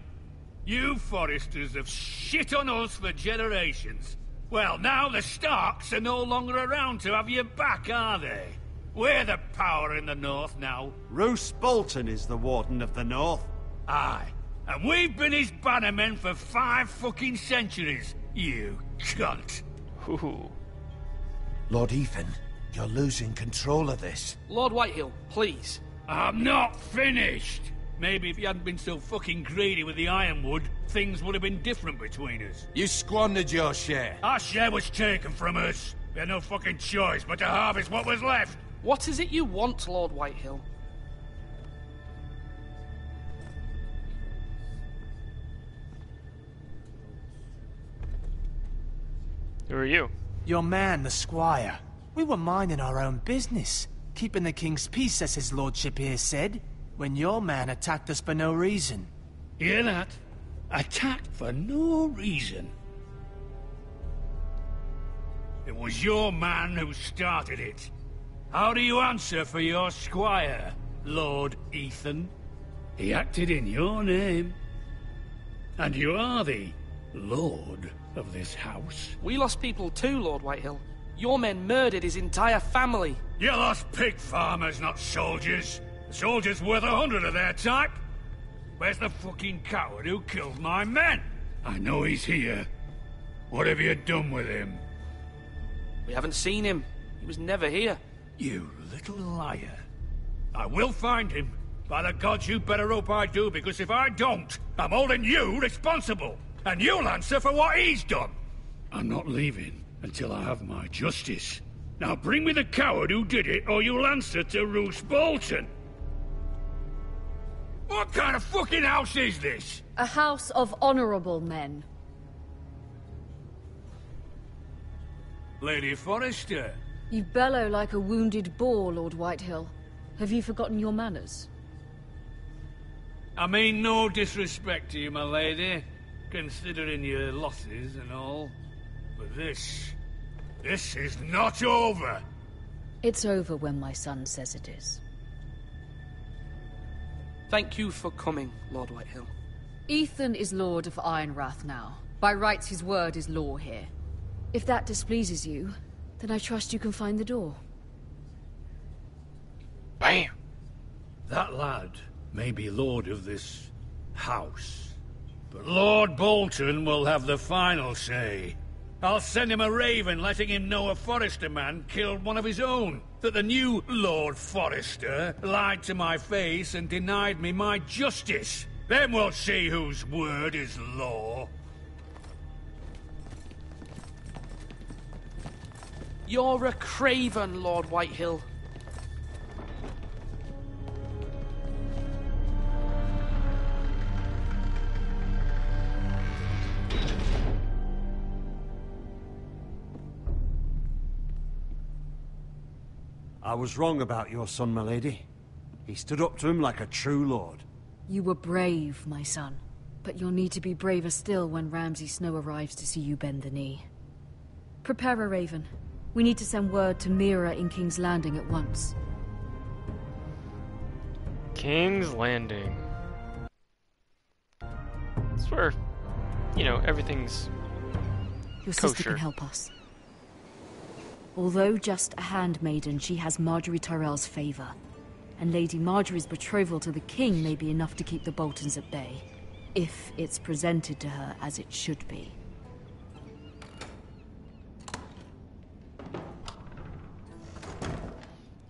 You Foresters have shit on us for generations. Well, now the Starks are no longer around to have your back, are they? We're the power in the North now. Roose Bolton is the Warden of the North. Aye. And we've been his bannermen for 5 fucking centuries, you cunt. Ooh. Lord Ethan, you're losing control of this. Lord Whitehill, please. I'm not finished. Maybe if you hadn't been so fucking greedy with the ironwood, things would have been different between us. You squandered your share. Our share was taken from us. We had no fucking choice but to harvest what was left. What is it you want, Lord Whitehill? Who are you? Your man, the squire. We were minding our own business, keeping the king's peace, as his lordship here said, when your man attacked us for no reason. Hear that? Attacked for no reason. It was your man who started it. How do you answer for your squire, Lord Ethan? He acted in your name. And you are the lord of this house. We lost people too, Lord Whitehill. Your men murdered his entire family. You lost pig farmers, not soldiers. The soldiers worth 100 of their type. Where's the fucking coward who killed my men? I know he's here. What have you done with him? We haven't seen him. He was never here. You little liar. I will find him. By the gods, you better hope I do, because if I don't, I'm holding you responsible. And you'll answer for what he's done. I'm not leaving until I have my justice. Now bring me the coward who did it, or you'll answer to Roose Bolton. What kind of fucking house is this? A house of honorable men. Lady Forster. You bellow like a wounded boar, Lord Whitehill. Have you forgotten your manners? I mean no disrespect to you, my lady, considering your losses and all. But this is not over. It's over when my son says it is. Thank you for coming, Lord Whitehill. Ethan is Lord of Ironrath now. By rights, his word is law here. If that displeases you, then I trust you can find the door. Bam! That lad may be lord of this house, but Lord Bolton will have the final say. I'll send him a raven letting him know a Forester man killed one of his own, that the new Lord Forester lied to my face and denied me my justice. Then we'll see whose word is law. You're a craven, Lord Whitehill. I was wrong about your son, my lady. He stood up to him like a true lord. You were brave, my son. But you'll need to be braver still when Ramsay Snow arrives to see you bend the knee. Prepare a raven. We need to send word to Mira in King's Landing at once. King's Landing. It's where, you know, everything's Your sister kosher. can help us. Although just a handmaiden, she has Margaery Tyrell's favor. And Lady Margery's betrothal to the king may be enough to keep the Boltons at bay. If it's presented to her as it should be.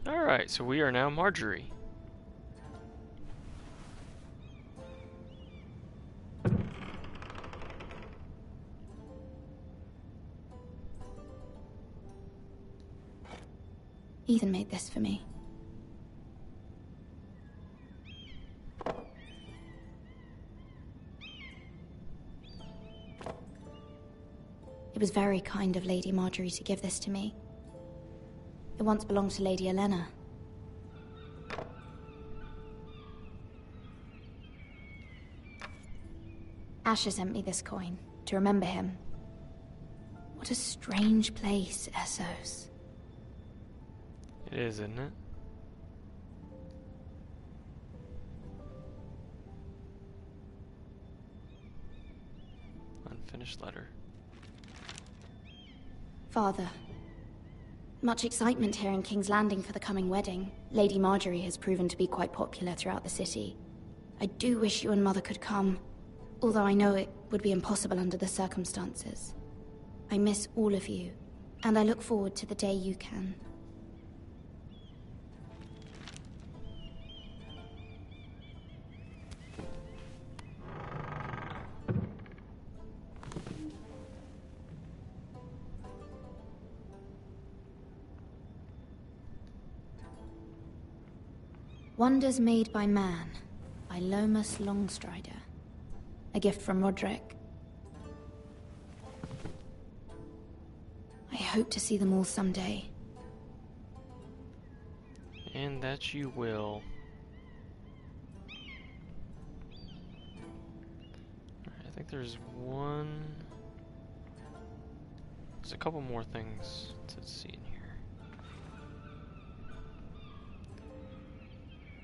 Alright, so we are now Margaery. Ethan made this for me. It was very kind of Lady Margery to give this to me. It once belonged to Lady Olenna. Asher sent me this coin to remember him. What a strange place, Essos. It is, isn't it? Unfinished letter. Father, much excitement here in King's Landing for the coming wedding. Lady Margery has proven to be quite popular throughout the city. I do wish you and Mother could come, although I know it would be impossible under the circumstances. I miss all of you, and I look forward to the day you can. Wonders Made by Man, by Lomas Longstrider. A gift from Roderick. I hope to see them all someday. And that you will. Alright, I think there's a couple more things to see in here.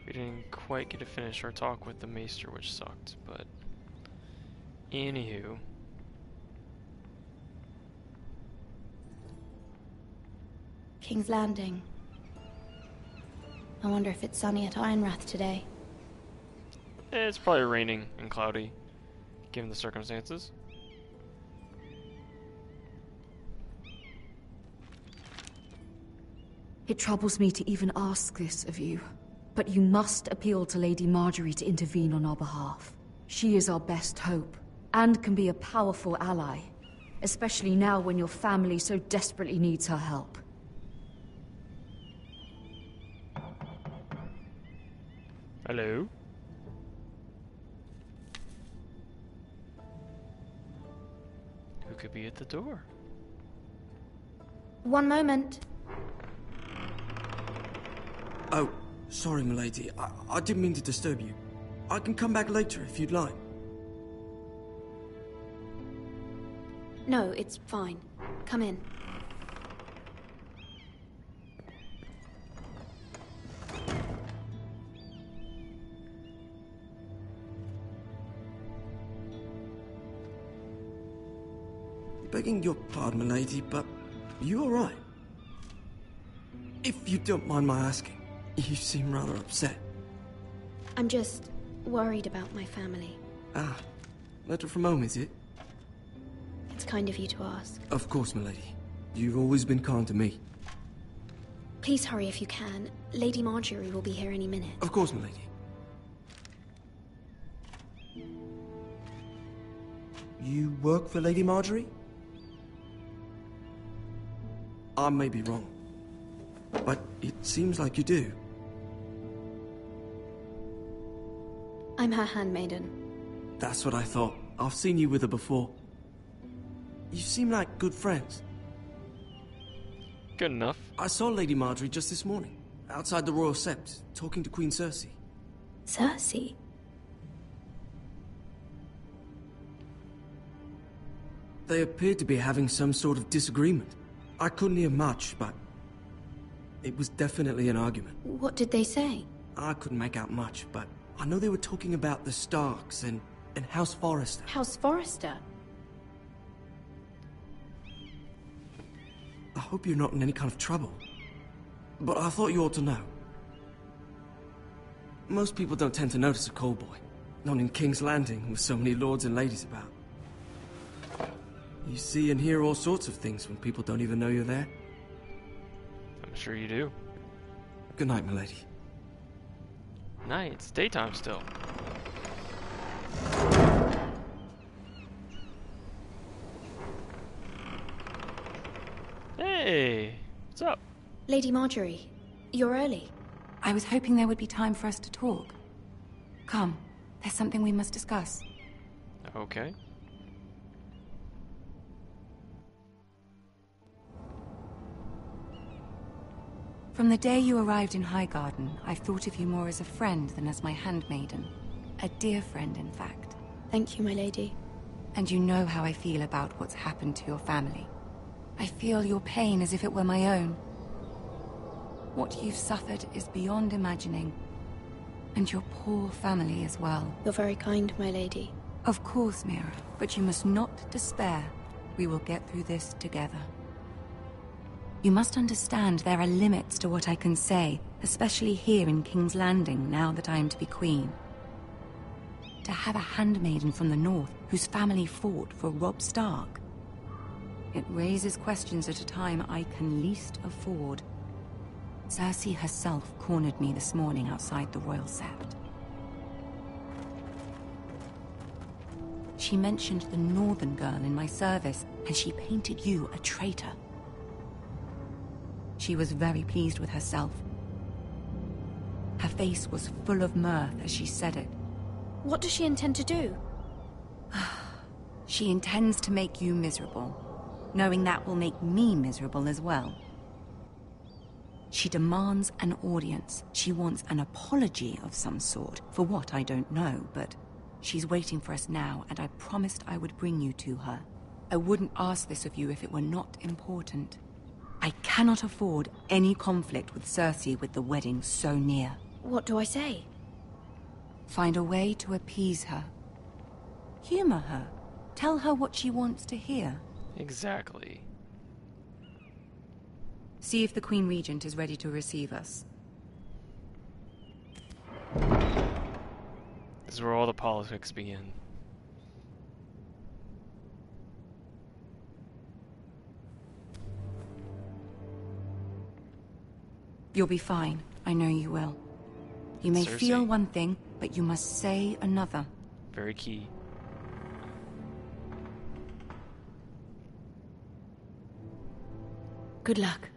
We didn't quite get to finish our talk with the Maester, which sucked, but anywho. King's Landing. I wonder if it's sunny at Ironrath today. It's probably raining and cloudy, given the circumstances. It troubles me to even ask this of you, but you must appeal to Lady Margery to intervene on our behalf. She is our best hope, and can be a powerful ally, especially now when your family so desperately needs her help. Hello? Who could be at the door? One moment. Oh, sorry, milady. I didn't mean to disturb you. I can come back later if you'd like. No, it's fine. Come in. Begging your pardon, milady, but you all right? If you don't mind my asking, you seem rather upset. I'm just worried about my family. Ah, letter from home, is it? It's kind of you to ask. Of course, milady. You've always been kind to me. Please hurry if you can. Lady Margery will be here any minute. Of course, milady. You work for Lady Margery? I may be wrong, but it seems like you do. I'm her handmaiden. That's what I thought. I've seen you with her before. You seem like good friends. Good enough. I saw Lady Margery just this morning, outside the Royal Sept, talking to Queen Cersei. Cersei? They appeared to be having some sort of disagreement. I couldn't hear much, but it was definitely an argument. What did they say? I couldn't make out much, but I know they were talking about the Starks and House Forster. House Forster? I hope you're not in any kind of trouble, but I thought you ought to know. Most people don't tend to notice a call boy, not in King's Landing with so many lords and ladies about. You see and hear all sorts of things when people don't even know you're there. I'm sure you do. Good night, milady. Night. It's daytime still. Hey, what's up? Lady Margery, you're early. I was hoping there would be time for us to talk. Come, there's something we must discuss. Okay. From the day you arrived in Highgarden, I've thought of you more as a friend than as my handmaiden. A dear friend, in fact. Thank you, my lady. And you know how I feel about what's happened to your family. I feel your pain as if it were my own. What you've suffered is beyond imagining. And your poor family as well. You're very kind, my lady. Of course, Mira, but you must not despair. We will get through this together. You must understand there are limits to what I can say, especially here in King's Landing, now that I am to be queen. To have a handmaiden from the north whose family fought for Robb Stark. It raises questions at a time I can least afford. Cersei herself cornered me this morning outside the Royal Sept. She mentioned the northern girl in my service, and she painted you a traitor. She was very pleased with herself. Her face was full of mirth as she said it. What does she intend to do? She intends to make you miserable, knowing that will make me miserable as well. She demands an audience. She wants an apology of some sort, for what I don't know, but she's waiting for us now, and I promised I would bring you to her. I wouldn't ask this of you if it were not important. I cannot afford any conflict with Cersei with the wedding so near. What do I say? Find a way to appease her. Humor her. Tell her what she wants to hear. Exactly. See if the Queen Regent is ready to receive us. This is where all the politics begin. You'll be fine. I know you will. You may Cersei. feel one thing, but you must say another. Very key. Good luck.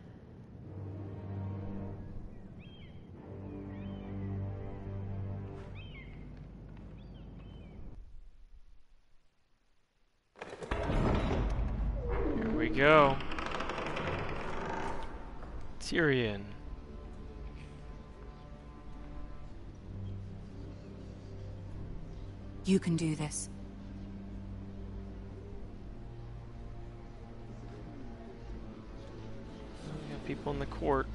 go. Tyrion. You can do this. We got people in the court.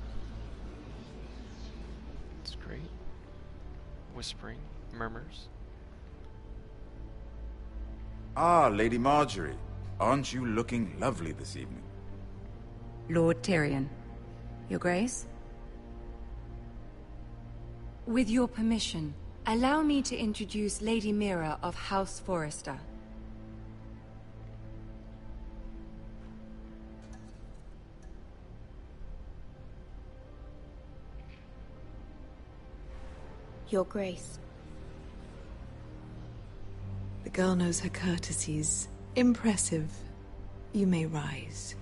That's great. Whispering, murmurs. Ah, Lady Margery. Aren't you looking lovely this evening? Lord Tyrion. Your Grace? With your permission, allow me to introduce Lady Mira of House Forster. Your Grace. The girl knows her courtesies. Impressive. You may rise.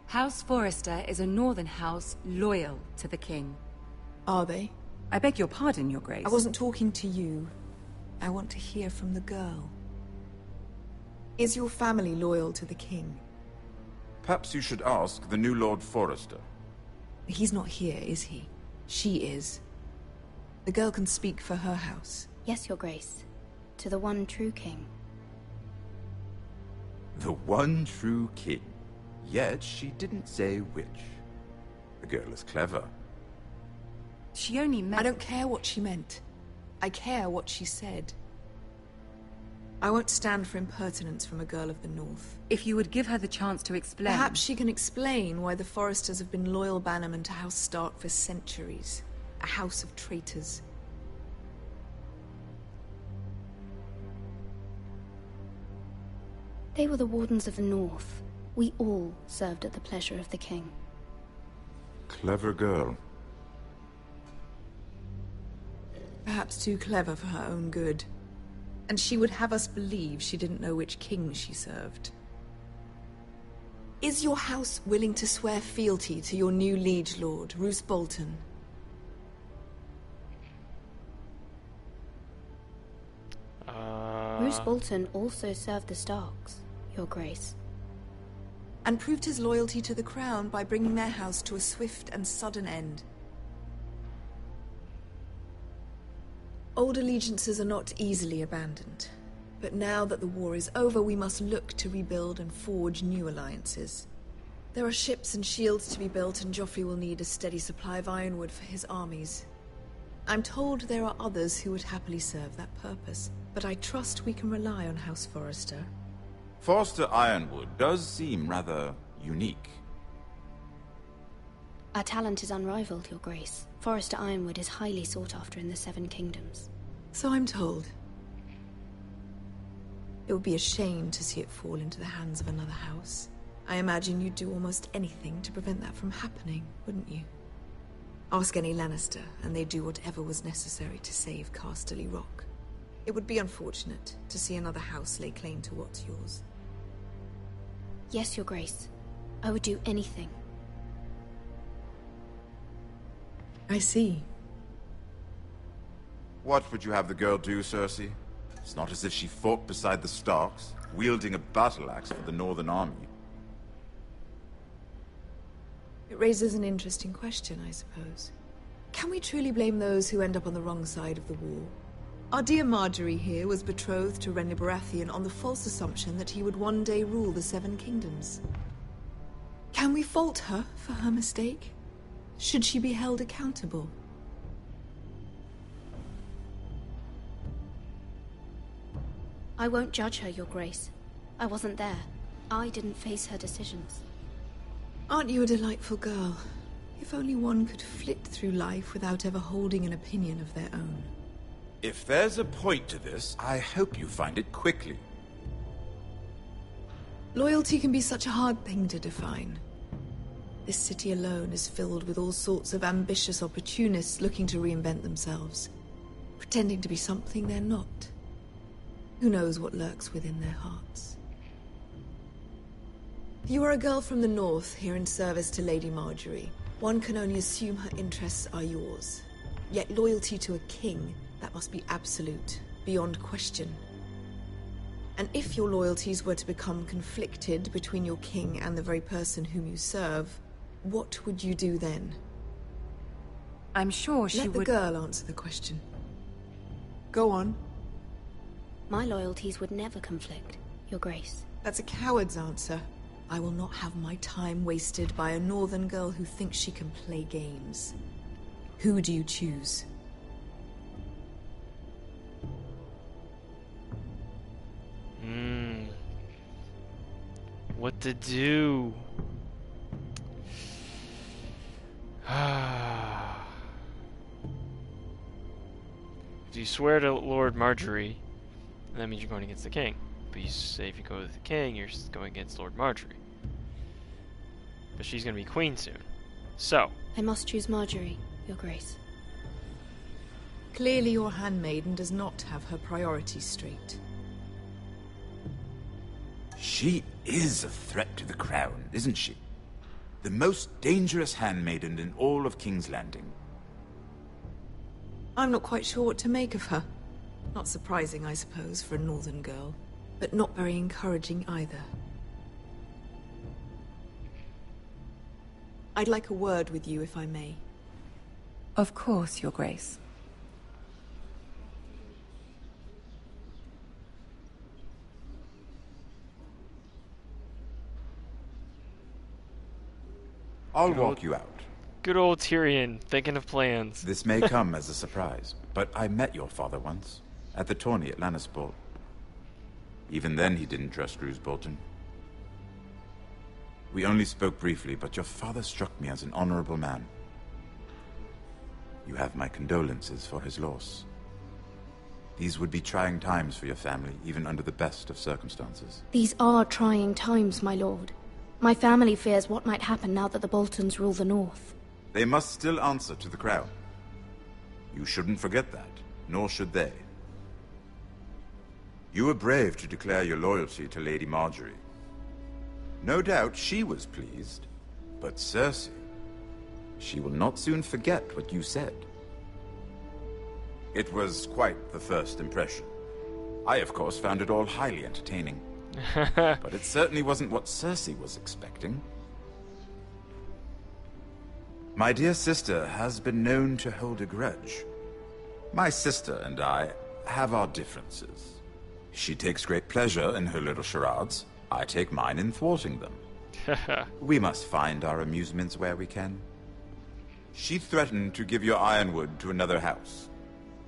House Forster is a northern house loyal to the king. Are they? I beg your pardon, Your Grace. I wasn't talking to you. I want to hear from the girl. Is your family loyal to the king? Perhaps you should ask the new Lord Forster. He's not here, is he? She is. The girl can speak for her house. Yes, Your Grace. To the one true king. The one true king. Yet she didn't say which. The girl is clever. She only meant... I don't care what she meant. I care what she said. I won't stand for impertinence from a girl of the North. If you would give her the chance to explain... Perhaps she can explain why the Foresters have been loyal bannermen to House Stark for centuries. A house of traitors. They were the Wardens of the North. We all served at the pleasure of the king. Clever girl. Perhaps too clever for her own good. And she would have us believe she didn't know which king she served. Is your house willing to swear fealty to your new liege lord, Roose Bolton? Roose Bolton also served the Starks, Your Grace. And proved his loyalty to the crown by bringing their house to a swift and sudden end. Old allegiances are not easily abandoned. But now that the war is over, we must look to rebuild and forge new alliances. There are ships and shields to be built, and Joffrey will need a steady supply of ironwood for his armies. I'm told there are others who would happily serve that purpose, but I trust we can rely on House Forster. Forster Ironwood does seem rather unique. Our talent is unrivaled, Your Grace. Forester Ironwood is highly sought after in the Seven Kingdoms. So I'm told. It would be a shame to see it fall into the hands of another house. I imagine you'd do almost anything to prevent that from happening, wouldn't you? Ask any Lannister, and they'd do whatever was necessary to save Casterly Rock. It would be unfortunate to see another house lay claim to what's yours. Yes, Your Grace. I would do anything. I see. What would you have the girl do, Cersei? It's not as if she fought beside the Starks, wielding a battle axe for the Northern Army. It raises an interesting question, I suppose. Can we truly blame those who end up on the wrong side of the war? Our dear Margaery here was betrothed to Renly Baratheon on the false assumption that he would one day rule the Seven Kingdoms. Can we fault her for her mistake? Should she be held accountable? I won't judge her, Your Grace. I wasn't there. I didn't face her decisions. Aren't you a delightful girl? If only one could flit through life without ever holding an opinion of their own. If there's a point to this, I hope you find it quickly. Loyalty can be such a hard thing to define. This city alone is filled with all sorts of ambitious opportunists looking to reinvent themselves, pretending to be something they're not. Who knows what lurks within their hearts? You are a girl from the north, here in service to Lady Margery. One can only assume her interests are yours. Yet loyalty to a king, that must be absolute, beyond question. And if your loyalties were to become conflicted between your king and the very person whom you serve, what would you do then? I'm sure she would... Let the girl answer the question. Go on. My loyalties would never conflict, Your Grace. That's a coward's answer. I will not have my time wasted by a northern girl who thinks she can play games. Who do you choose? What to do? If you swear to Lord Margery, that means you're going against the king. But you say if you go with the king, you're going against Lord Margery. But she's going to be queen soon. So. I must choose Margery, Your Grace. Clearly your handmaiden does not have her priorities straight. She is a threat to the crown, isn't she? The most dangerous handmaiden in all of King's Landing. I'm not quite sure what to make of her. Not surprising, I suppose, for a northern girl, but not very encouraging either. I'd like a word with you, if I may. Of course, Your Grace. I'll walk you out. Good old Tyrion, thinking of plans. This may come as a surprise, but I met your father once, at the tourney at Lannisport. Even then he didn't trust Roose Bolton. We only spoke briefly, but your father struck me as an honorable man. You have my condolences for his loss. These would be trying times for your family, even under the best of circumstances. These are trying times, my lord. My family fears what might happen now that the Boltons rule the North. They must still answer to the crown. You shouldn't forget that, nor should they. You were brave to declare your loyalty to Lady Margery. No doubt she was pleased, but Cersei, she will not soon forget what you said. It was quite the first impression. I, of course, found it all highly entertaining. But it certainly wasn't what Cersei was expecting. My dear sister has been known to hold a grudge. My sister and I have our differences. She takes great pleasure in her little charades. I take mine in thwarting them. We must find our amusements where we can. She threatened to give your ironwood to another house.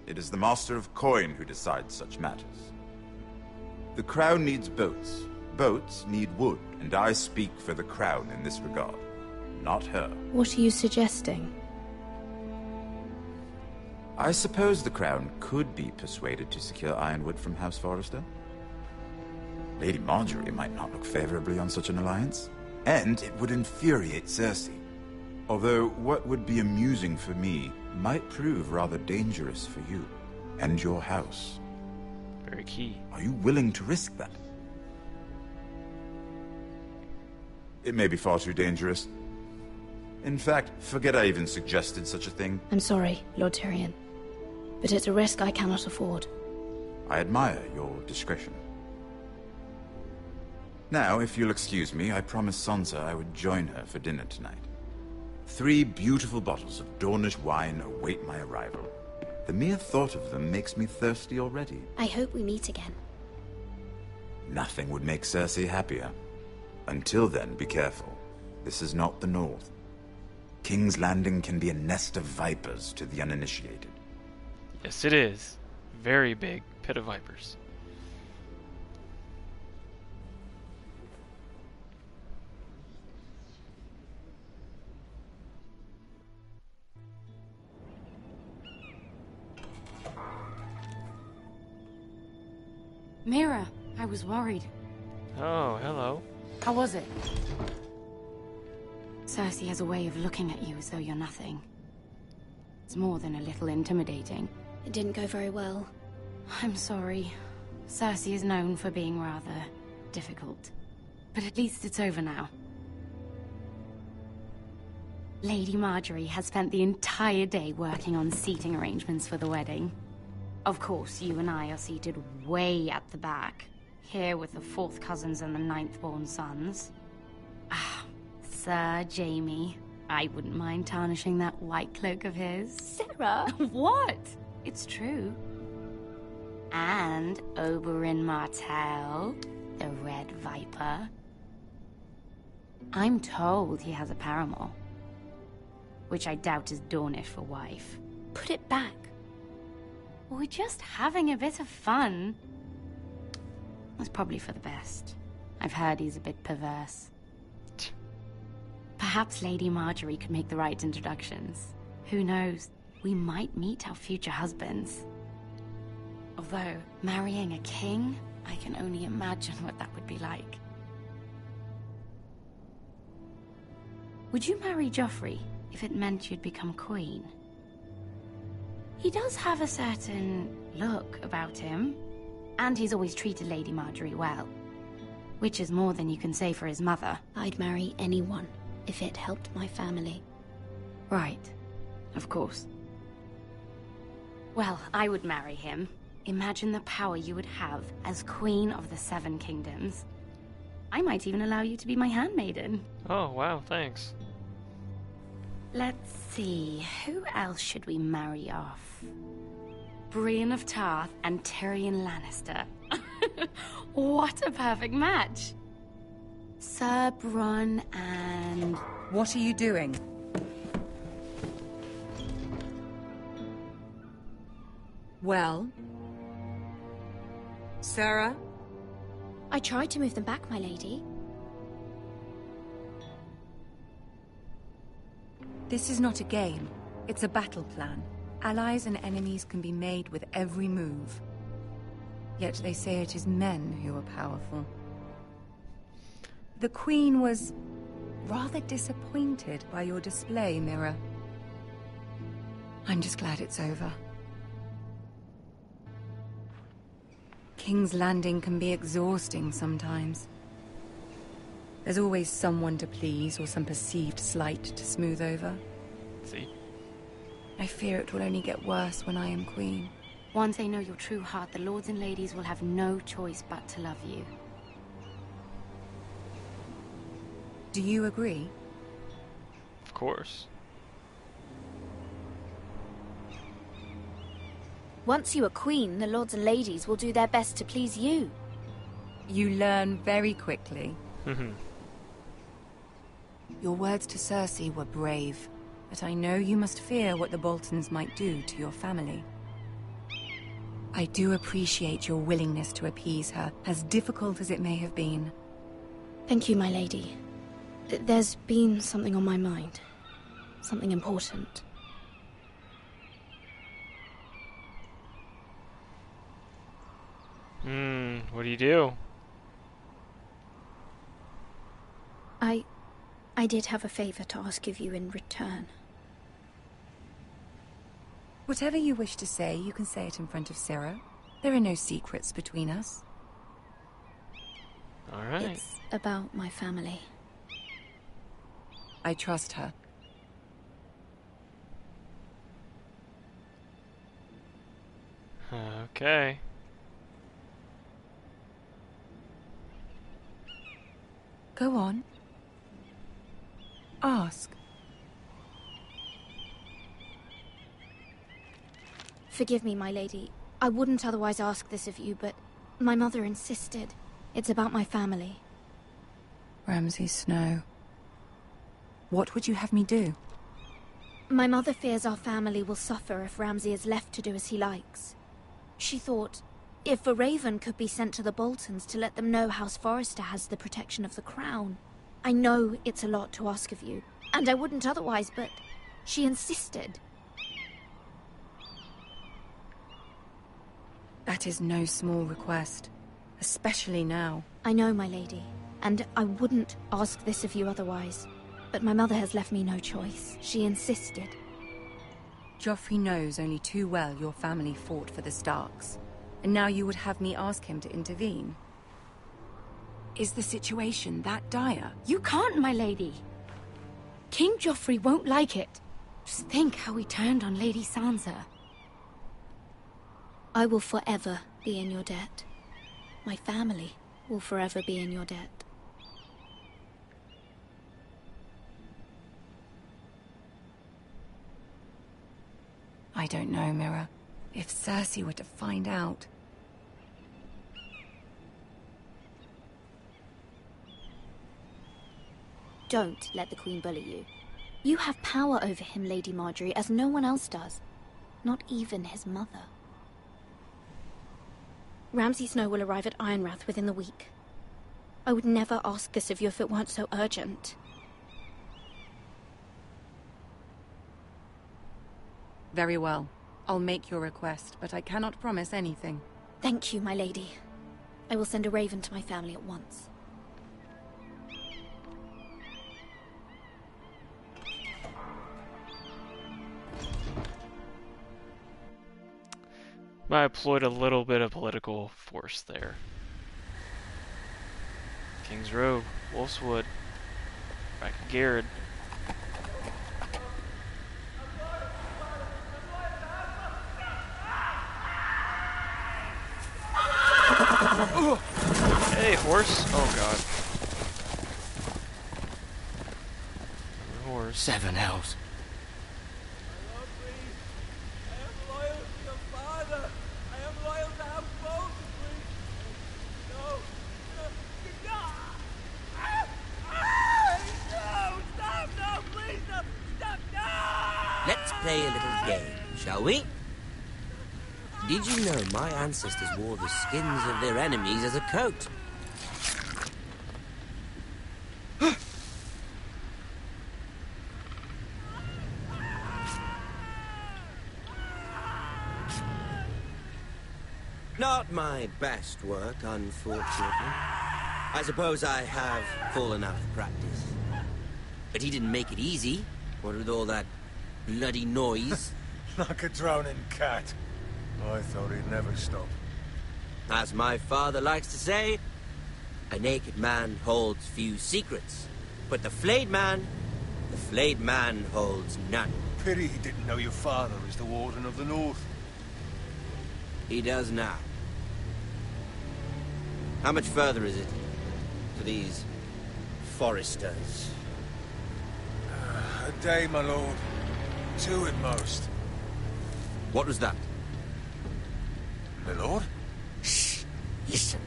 It is the Master of Coin who decides such matters. The crown needs boats. Boats need wood, and I speak for the crown in this regard, not her. What are you suggesting? I suppose the crown could be persuaded to secure ironwood from House Forster. Lady Margery might not look favorably on such an alliance, and it would infuriate Cersei. Although what would be amusing for me might prove rather dangerous for you and your house. Very key. Are you willing to risk that? It may be far too dangerous. In fact, forget I even suggested such a thing. I'm sorry, Lord Tyrion, but it's a risk I cannot afford. I admire your discretion. Now, if you'll excuse me, I promised Sansa I would join her for dinner tonight. 3 beautiful bottles of Dornish wine await my arrival. The mere thought of them makes me thirsty already. I hope we meet again. Nothing would make Cersei happier. Until then, be careful. This is not the North. King's Landing can be a nest of vipers to the uninitiated. Yes, it is. Very big pit of vipers. Mira, I was worried. Oh, hello. How was it? Cersei has a way of looking at you as though you're nothing. It's more than a little intimidating. It didn't go very well. I'm sorry. Cersei is known for being rather difficult. But at least it's over now. Lady Margery has spent the entire day working on seating arrangements for the wedding. Of course, you and I are seated way at the back. here with the 4th cousins and the 9th-born sons. Ah, Sir Jaime. I wouldn't mind tarnishing that white cloak of his. Sarah! What? It's true. And Oberyn Martell, the Red Viper. I'm told he has a paramour, which I doubt is Dornish for wife. Put it back. We're just having a bit of fun. That's probably for the best. I've heard he's a bit perverse. Perhaps Lady Margery could make the right introductions. Who knows? We might meet our future husbands. Although, marrying a king, I can only imagine what that would be like. Would you marry Joffrey if it meant you'd become queen? He does have a certain look about him, and he's always treated Lady Margery well, which is more than you can say for his mother. I'd marry anyone if it helped my family. Right, of course. Well, I would marry him. Imagine the power you would have as Queen of the 7 Kingdoms. I might even allow you to be my handmaiden. Oh, wow, thanks. Let's see, who else should we marry off? Brienne of Tarth and Tyrion Lannister. What a perfect match! Sir Bronn and... What are you doing? Well? Sarah? I tried to move them back, my lady. This is not a game. It's a battle plan. Allies and enemies can be made with every move. Yet they say it is men who are powerful. The Queen was rather disappointed by your display, Mirror. I'm just glad it's over. King's Landing can be exhausting sometimes. There's always someone to please or some perceived slight to smooth over. See? I fear it will only get worse when I am queen. Once they know your true heart, the lords and ladies will have no choice but to love you. Do you agree? Of course. Once you are queen, the lords and ladies will do their best to please you. You learn very quickly. Your words to Cersei were brave, but I know you must fear what the Boltons might do to your family. I do appreciate your willingness to appease her, as difficult as it may have been. Thank you, my lady. There's been something on my mind. Something important. What do you do? I did have a favor to ask of you in return. Whatever you wish to say, you can say it in front of Sarah. There are no secrets between us. All right. It's about my family. I trust her. Okay. Go on. Ask. Forgive me, my lady. I wouldn't otherwise ask this of you, but my mother insisted. It's about my family. Ramsay Snow. What would you have me do? My mother fears our family will suffer if Ramsay is left to do as he likes. She thought, if a raven could be sent to the Boltons to let them know House Forster has the protection of the crown. I know it's a lot to ask of you, and I wouldn't otherwise, but she insisted. That is no small request, especially now. I know, my lady, and I wouldn't ask this of you otherwise. But my mother has left me no choice. She insisted. Joffrey knows only too well your family fought for the Starks, and now you would have me ask him to intervene. Is the situation that dire? You can't, my lady. King Joffrey won't like it. Just think how he turned on Lady Sansa. I will forever be in your debt. My family will forever be in your debt. I don't know, Mira. If Cersei were to find out... Don't let the Queen bully you. You have power over him, Lady Margery, as no one else does. Not even his mother. Ramsay Snow will arrive at Ironrath within the week. I would never ask this of you if it weren't so urgent. Very well. I'll make your request, but I cannot promise anything. Thank you, my lady. I will send a raven to my family at once. I employed a little bit of political force there. King's Road, Wolfswood, back at Garrett. Hey, horse! Oh god. Horse. 7 hells. Let's play a little game, shall we? Did you know my ancestors wore the skins of their enemies as a coat? Not my best work, unfortunately. I suppose I have fallen out of practice. But he didn't make it easy, what with all that bloody noise. Like a drowning cat. I thought he'd never stop. As my father likes to say, a naked man holds few secrets. But the flayed man holds none. Pity he didn't know your father is the Warden of the North. He does now. How much further is it to these Foresters? A day, my lord. 2 at most. What was that? My lord? Shh! Listen.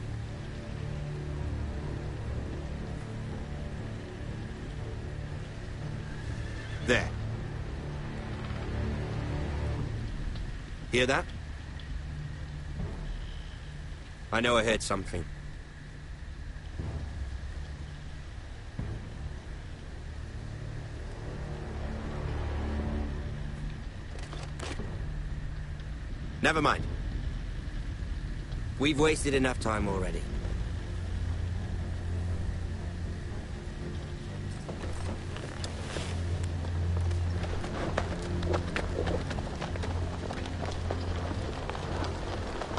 There. Hear that? I know I heard something. Never mind. We've wasted enough time already.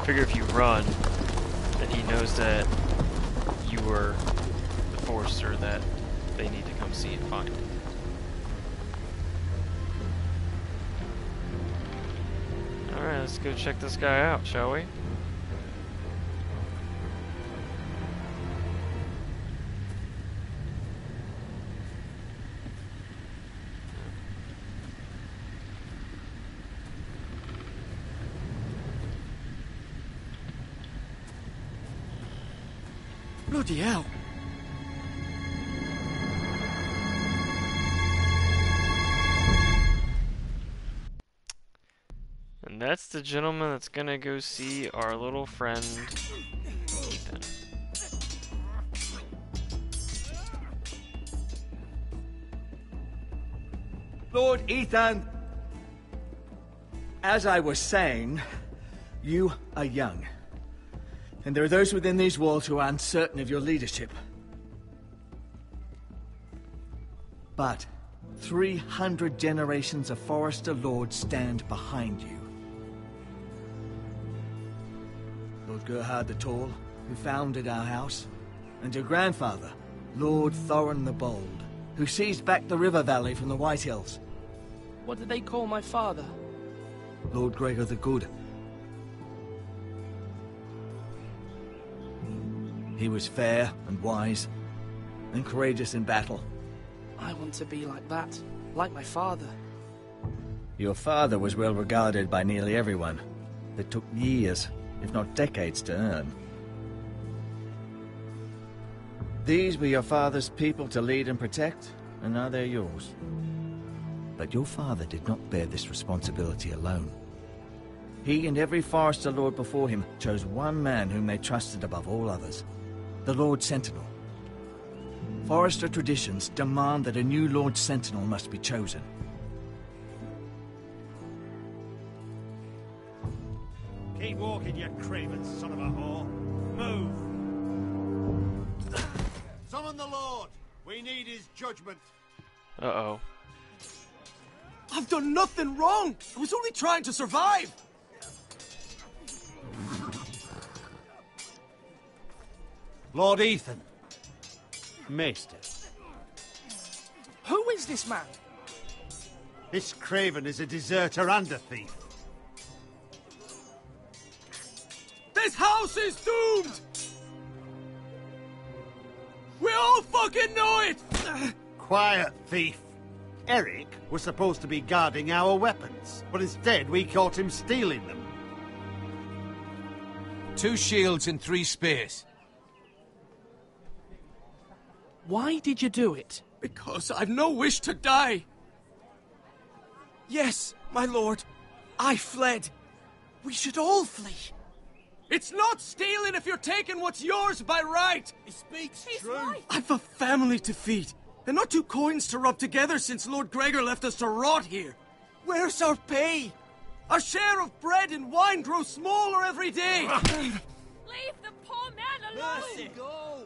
Figure if you run, then he knows that you were the Forster that they need to come see and find. Alright, let's go check this guy out, shall we? Bloody hell. And that's the gentleman that's gonna go see our little friend Ethan. Lord Ethan! As I was saying, you are young. And there are those within these walls who are uncertain of your leadership. But 300 generations of Forester lords stand behind you. Lord Gerhard the Tall, who founded our house, and your grandfather, Lord Thorin the Bold, who seized back the river valley from the Whitehills. What did they call my father? Lord Gregor the Good. He was fair and wise, and courageous in battle. I want to be like that, like my father. Your father was well regarded by nearly everyone. It took years, if not decades, to earn. These were your father's people to lead and protect, and now they're yours. But your father did not bear this responsibility alone. He and every Forester lord before him chose one man whom they trusted above all others, the Lord Sentinel. Forester traditions demand that a new Lord Sentinel must be chosen. Keep walking, you craven son of a whore. Move! Summon the Lord! We need his judgment. Uh-oh. I've done nothing wrong! I was only trying to survive! Lord Ethan. Maester. Who is this man? This craven is a deserter and a thief. This house is doomed! We all fucking know it! Quiet, thief. Eric was supposed to be guarding our weapons, but instead we caught him stealing them. 2 shields and 3 spears. Why did you do it? Because I've no wish to die. Yes, my lord. I fled. We should all flee. It's not stealing if you're taking what's yours by right. He speaks true. I've a family to feed, and not 2 coins to rub together since Lord Gregor left us to rot here. Where's our pay? Our share of bread and wine grows smaller every day. Leave the poor man alone! Mercy, go!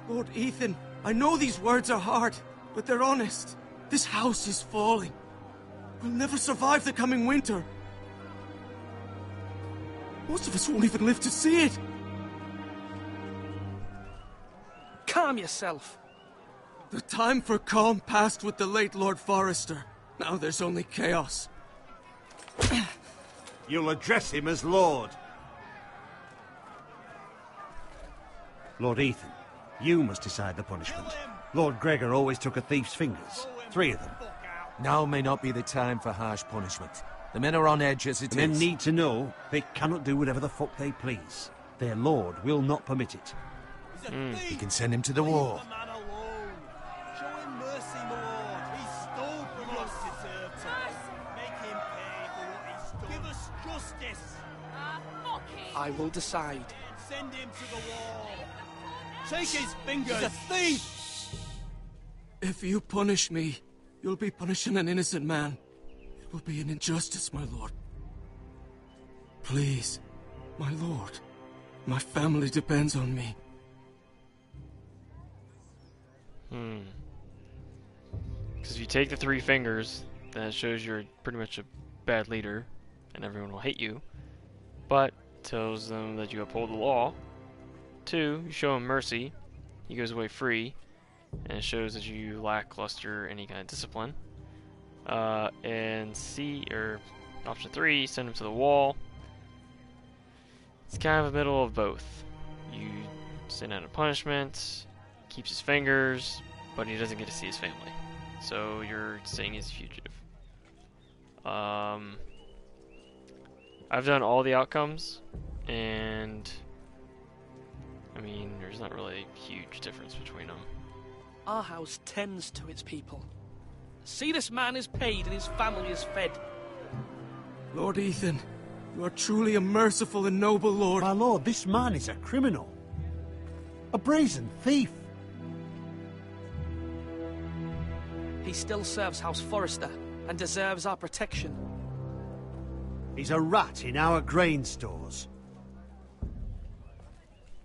Lord Ethan, I know these words are hard, but they're honest. This house is falling. We'll never survive the coming winter. Most of us won't even live to see it. Calm yourself. The time for calm passed with the late Lord Forester. Now there's only chaos. You'll address him as Lord. Lord Ethan, you must decide the punishment. Lord Gregor always took a thief's fingers. 3 of them. Now may not be the time for harsh punishment. The men are on edge as it is. Men need to know they cannot do whatever the fuck they please. Their lord will not permit it. You can send him to the wall. Show him mercy, my lord. He stole from us. Deserved it. Make him pay for what he stole. Give us justice. I will decide. Send him to the wall. Take his fingers. He's a thief. If you punish me, you'll be punishing an innocent man. It will be an injustice, my lord. Please, my lord. My family depends on me. Because if you take the 3 fingers, then it shows you're pretty much a bad leader, and everyone will hate you. But it tells them that you uphold the law. 2, you show him mercy. He goes away free, and it shows that you lackluster any kind of discipline. And C, or option 3, send him to the wall. It's kind of a middle of both. You send out a punishment, keeps his fingers, but he doesn't get to see his family. So you're staying as a fugitive. I've done all the outcomes, and I mean, there's not really a huge difference between them. Our house tends to its people. See, this man is paid and his family is fed. Lord Ethan, you are truly a merciful and noble lord. My lord, this man is a criminal. A brazen thief. He still serves House Forester and deserves our protection. He's a rat in our grain stores.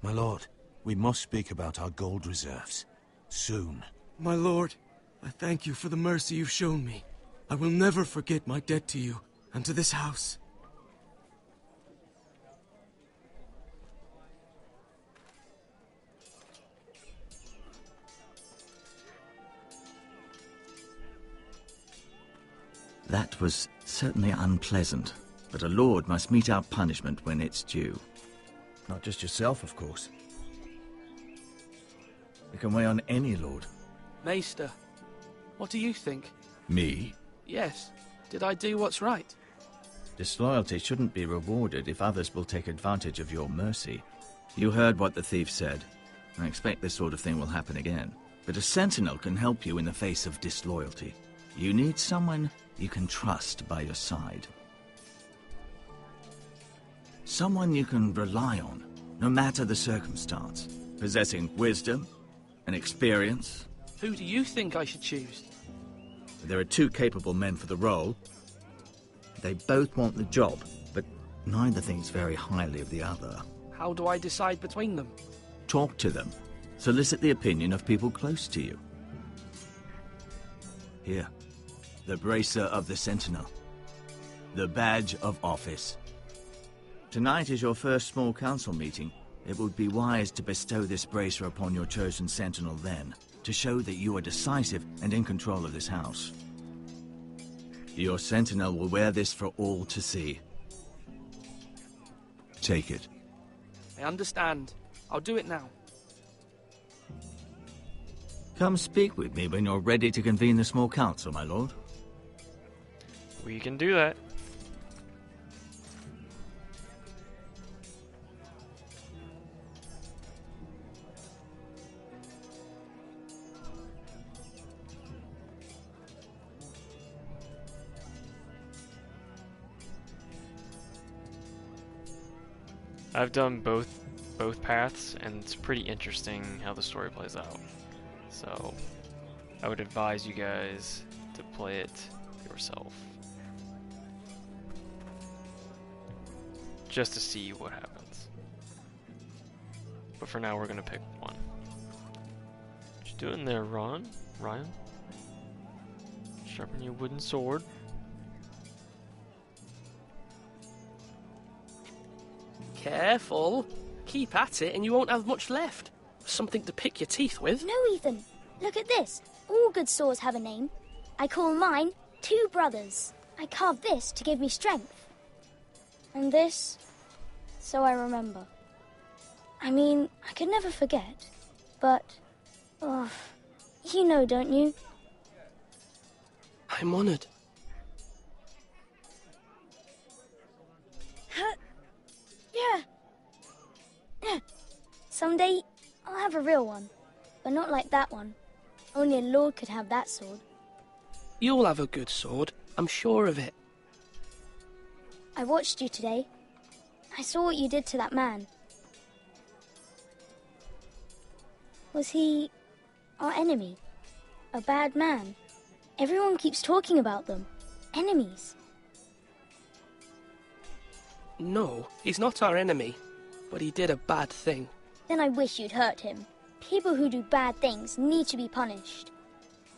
My lord, we must speak about our gold reserves. Soon. My lord, I thank you for the mercy you've shown me. I will never forget my debt to you and to this house. That was certainly unpleasant, but a lord must mete out punishment when it's due. Not just yourself, of course. It can weigh on any lord. Maester, what do you think? Me? Yes. Did I do what's right? Disloyalty shouldn't be rewarded if others will take advantage of your mercy. You heard what the thief said. I expect this sort of thing will happen again. But a sentinel can help you in the face of disloyalty. You need someone you can trust by your side. Someone you can rely on, no matter the circumstance. Possessing wisdom and experience. Who do you think I should choose? There are two capable men for the role. They both want the job, but neither thinks very highly of the other. How do I decide between them? Talk to them. Solicit the opinion of people close to you. Here, the bracer of the Sentinel. The badge of office. Tonight is your first small council meeting. It would be wise to bestow this bracer upon your chosen Sentinel then, to show that you are decisive and in control of this house. Your Sentinel will wear this for all to see. Take it. I understand. I'll do it now. Come speak with me when you're ready to convene the small council, my lord. We can do that. I've done both paths, and it's pretty interesting how the story plays out. So, I would advise you guys to play it yourself. Just to see what happens. But for now, we're gonna pick one. What you doing there, Ryan? Sharpen your wooden sword. Careful. Keep at it and you won't have much left. Something to pick your teeth with. No, Ethan. Look at this. All good swords have a name. I call mine Two Brothers. I carved this to give me strength. And this, so I remember. I mean, I could never forget. But, oh, you know, don't you? I'm honored. Yeah. Someday, I'll have a real one. But not like that one. Only a lord could have that sword. You'll have a good sword. I'm sure of it. I watched you today. I saw what you did to that man. Was he our enemy? A bad man? Everyone keeps talking about them. Enemies. No, he's not our enemy. But he did a bad thing. Then I wish you'd hurt him. People who do bad things need to be punished.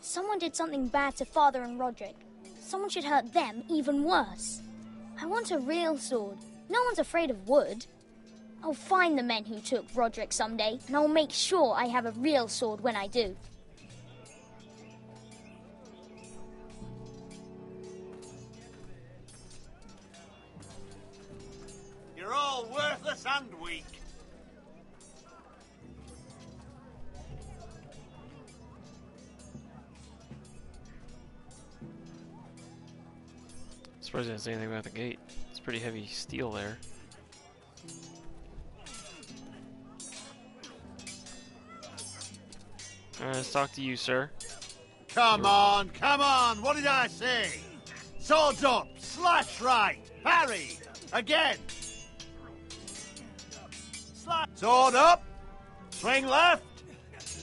Someone did something bad to Father and Roderick. Someone should hurt them even worse. I want a real sword. No one's afraid of wood. I'll find the men who took Roderick someday, and I'll make sure I have a real sword when I do. You're all worthless and weak. Surprised I didn't say anything about the gate. It's pretty heavy steel there. Let's talk to you, sir. Come on, what did I say? Swords up, slash right, parry, again. Slash, sword up, swing left,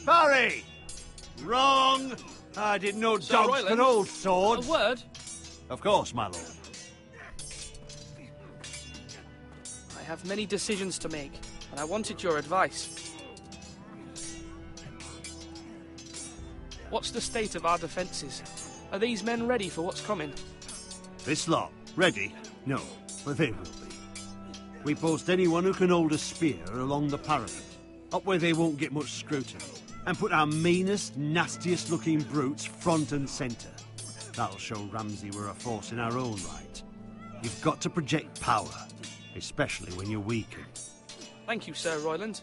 parry. Wrong. I didn't know Sir dogs Royland, could hold swords. A word? Of course, my lord. I have many decisions to make, and I wanted your advice. What's the state of our defences? Are these men ready for what's coming? This lot, ready? No, but they will be. We post anyone who can hold a spear along the parapet, up where they won't get much scrutiny, and put our meanest, nastiest looking brutes front and centre. That'll show Ramsay we're a force in our own right. You've got to project power, especially when you're weakened. Thank you, Sir Royland.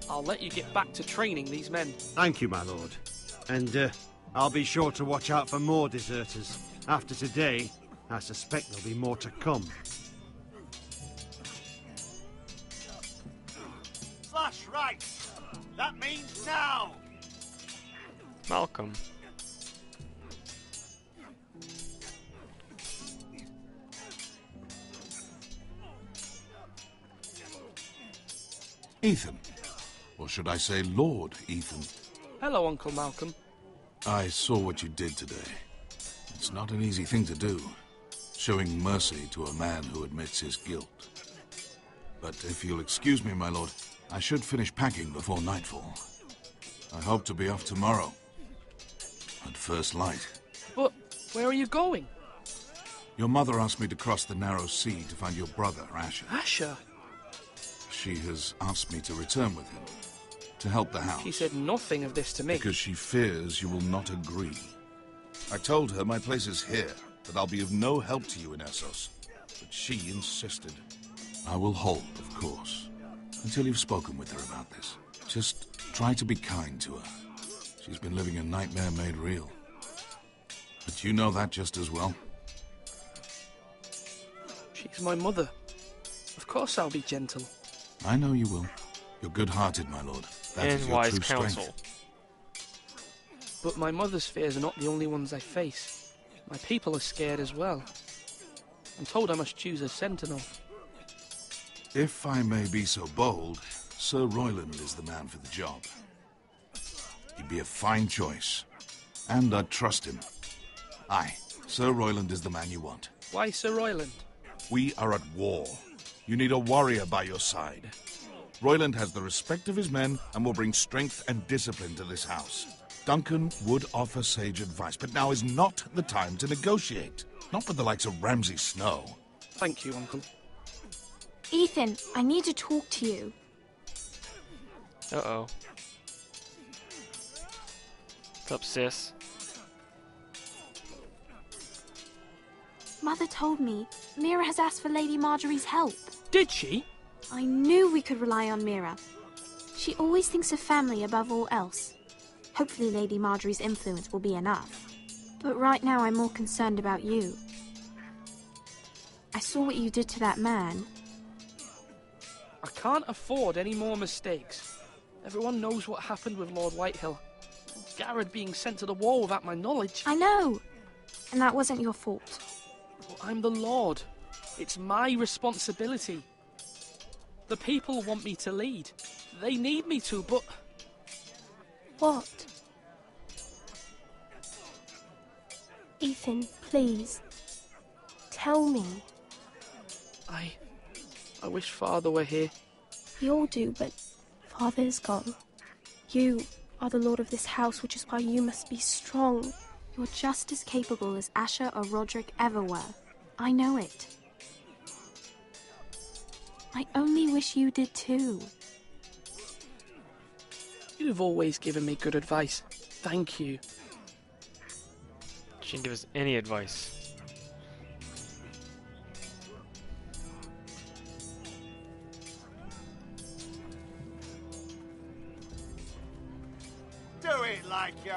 I'll let you get back to training these men. Thank you, my lord. And I'll be sure to watch out for more deserters. After today, I suspect there'll be more to come. Slash right! That means now! Malcolm. Ethan. Or should I say Lord Ethan? Hello, Uncle Malcolm. I saw what you did today. It's not an easy thing to do, showing mercy to a man who admits his guilt. But if you'll excuse me, my lord, I should finish packing before nightfall. I hope to be off tomorrow, at first light. But where are you going? Your mother asked me to cross the narrow sea to find your brother, Asher. Asher? She has asked me to return with him, to help the house. She said nothing of this to me. Because she fears you will not agree. I told her my place is here, that I'll be of no help to you in Essos. But she insisted. I will hold, of course, until you've spoken with her about this. Just try to be kind to her. She's been living a nightmare made real. But you know that just as well. She's my mother. Of course I'll be gentle. I know you will. You're good-hearted, my lord. That is your wise true counsel. strength. But my mother's fears are not the only ones I face. My people are scared as well. I'm told I must choose a sentinel. If I may be so bold, Sir Royland is the man for the job. He'd be a fine choice. And I'd trust him. Aye, Sir Royland is the man you want. Why Sir Royland? We are at war. You need a warrior by your side. Royland has the respect of his men and will bring strength and discipline to this house. Duncan would offer sage advice, but now is not the time to negotiate. Not with the likes of Ramsay Snow. Thank you, Uncle. Ethan, I need to talk to you. Uh-oh. What's up, sis? Mother told me Mira has asked for Lady Margery's help. Did she? I knew we could rely on Mira. She always thinks of family above all else. Hopefully Lady Margery's influence will be enough. But right now I'm more concerned about you. I saw what you did to that man. I can't afford any more mistakes. Everyone knows what happened with Lord Whitehill. Garrett being sent to the wall without my knowledge. I know. And that wasn't your fault. Well, I'm the Lord. It's my responsibility. The people want me to lead. They need me to, but... What? Ethan, please. Tell me. I wish Father were here. We all do, but Father is gone. You are the lord of this house, which is why you must be strong. You're just as capable as Asher or Roderick ever were. I know it. I only wish you did too. You've always given me good advice. Thank you. She didn't give us any advice. Do it like you...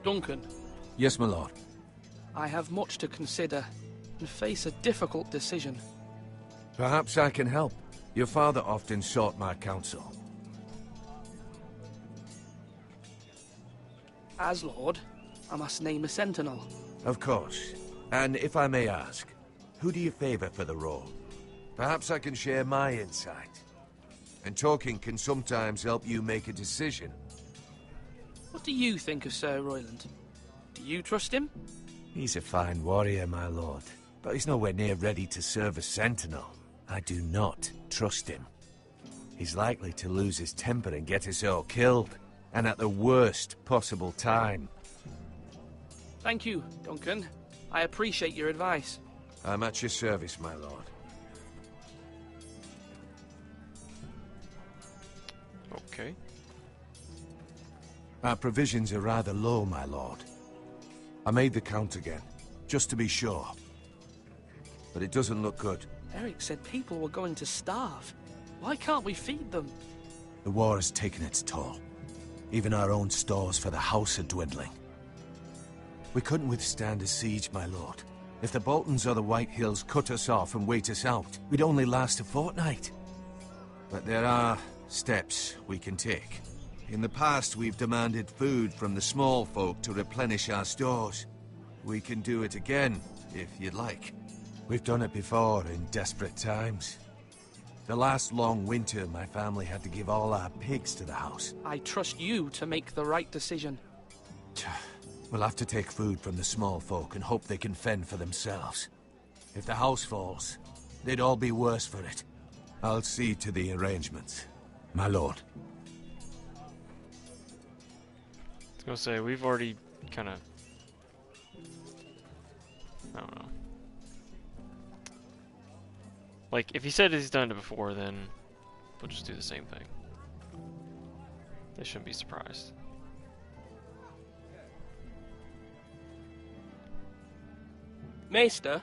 Duncan. Yes, my lord. I have much to consider and face a difficult decision. Perhaps I can help. Your father often sought my counsel. As Lord, I must name a sentinel. Of course. And if I may ask, who do you favor for the role? Perhaps I can share my insight. And talking can sometimes help you make a decision. What do you think of Sir Royland? Do you trust him? He's a fine warrior, my lord. But he's nowhere near ready to serve as sentinel. I do not trust him. He's likely to lose his temper and get us all killed. And at the worst possible time. Thank you, Duncan. I appreciate your advice. I'm at your service, my lord. Okay. Our provisions are rather low, my lord. I made the count again. just to be sure. But it doesn't look good. Eric said people were going to starve. Why can't we feed them? The war has taken its toll. Even our own stores for the house are dwindling. We couldn't withstand a siege, my lord. If the Boltons or the Whitehills cut us off and wait us out, we'd only last a fortnight. But there are steps we can take. In the past, we've demanded food from the small folk to replenish our stores. We can do it again, if you'd like. We've done it before in desperate times. The last long winter, my family had to give all our pigs to the house. I trust you to make the right decision. We'll have to take food from the small folk and hope they can fend for themselves. If the house falls, they'd all be worse for it. I'll see to the arrangements, my lord. I was gonna say, we've already kind of... I don't know. Like, if he said he's done it before, then we'll just do the same thing. They shouldn't be surprised. Maester?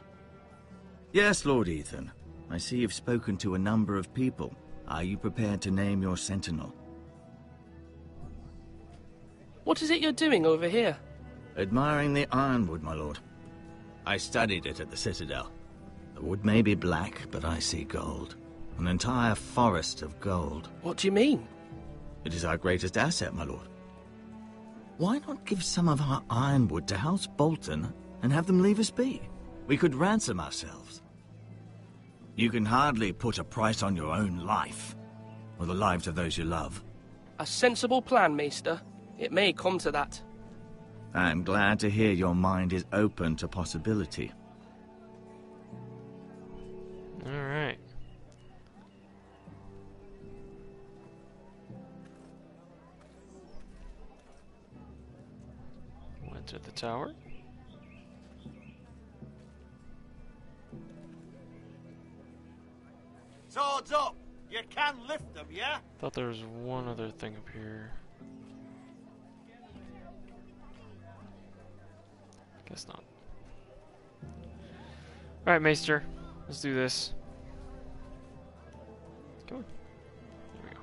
Yes, Lord Ethan. I see you've spoken to a number of people. Are you prepared to name your sentinel? What is it you're doing over here? Admiring the ironwood, my lord. I studied it at the Citadel. The wood may be black, but I see gold. An entire forest of gold. What do you mean? It is our greatest asset, my lord. Why not give some of our ironwood to House Bolton and have them leave us be? We could ransom ourselves. You can hardly put a price on your own life, or the lives of those you love. A sensible plan, Maester. It may come to that. I'm glad to hear your mind is open to possibility. Alright. Went to the tower. Swords up! You can lift them, yeah? Thought there was one other thing up here. Guess not. Alright, Maester. Let's do this. Come on. There we go.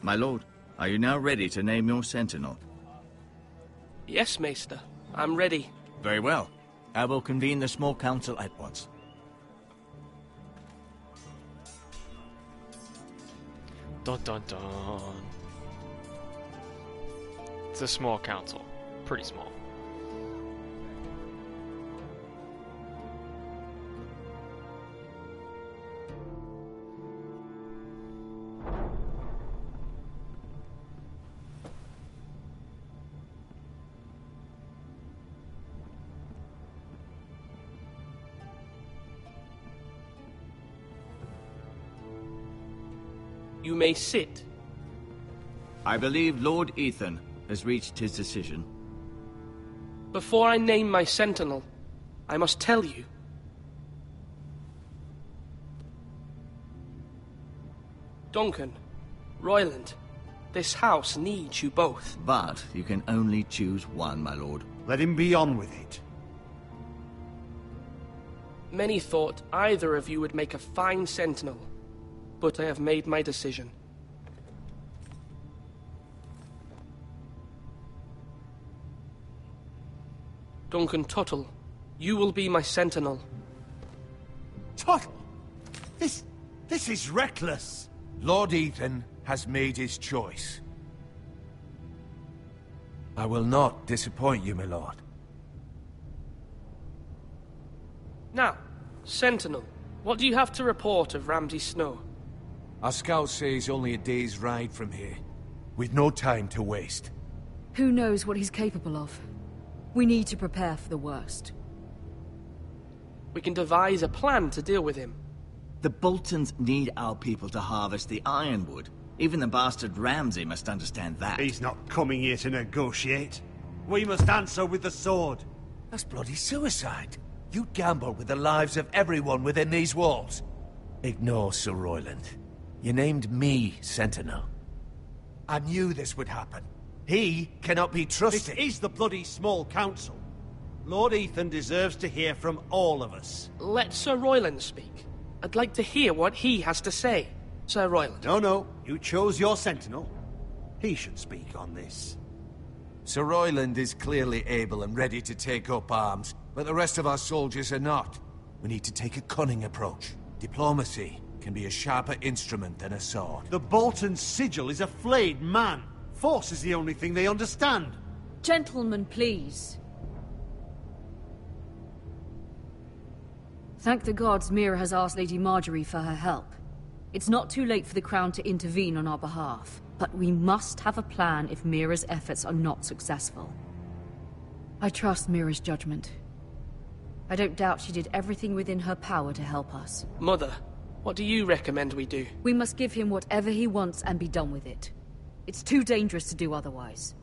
My lord, are you now ready to name your sentinel? Yes, Maester. I'm ready. Very well. I will convene the small council at once. Dun dun dun. It's a small council. Pretty small. You may sit. I believe Lord Ethan has reached his decision. Before I name my sentinel, I must tell you. Duncan, Royland, this house needs you both. But you can only choose one, my lord. Let him be on with it. Many thought either of you would make a fine sentinel, but I have made my decision. Duncan Tuttle, you will be my sentinel. Tuttle? This is reckless. Lord Ethan has made his choice. I will not disappoint you, my lord. Now, sentinel, what do you have to report of Ramsay Snow? Our scouts say he's only a day's ride from here, with no time to waste. Who knows what he's capable of? We need to prepare for the worst. We can devise a plan to deal with him. The Boltons need our people to harvest the ironwood. Even the bastard Ramsay must understand that. He's not coming here to negotiate. We must answer with the sword. That's bloody suicide. You'd gamble with the lives of everyone within these walls. Ignore Sir Royland. You named me Sentinel. I knew this would happen. He cannot be trusted. This is the bloody small council. Lord Ethan deserves to hear from all of us. Let Sir Royland speak. I'd like to hear what he has to say. Sir Royland. No. You chose your sentinel. He should speak on this. Sir Royland is clearly able and ready to take up arms, but the rest of our soldiers are not. We need to take a cunning approach. Diplomacy can be a sharper instrument than a sword. The Bolton sigil is a flayed man. Force is the only thing they understand. Gentlemen, please. Thank the gods Mira has asked Lady Margery for her help. It's not too late for the Crown to intervene on our behalf, but we must have a plan if Mira's efforts are not successful. I trust Mira's judgment. I don't doubt she did everything within her power to help us. Mother, what do you recommend we do? We must give him whatever he wants and be done with it. It's too dangerous to do otherwise.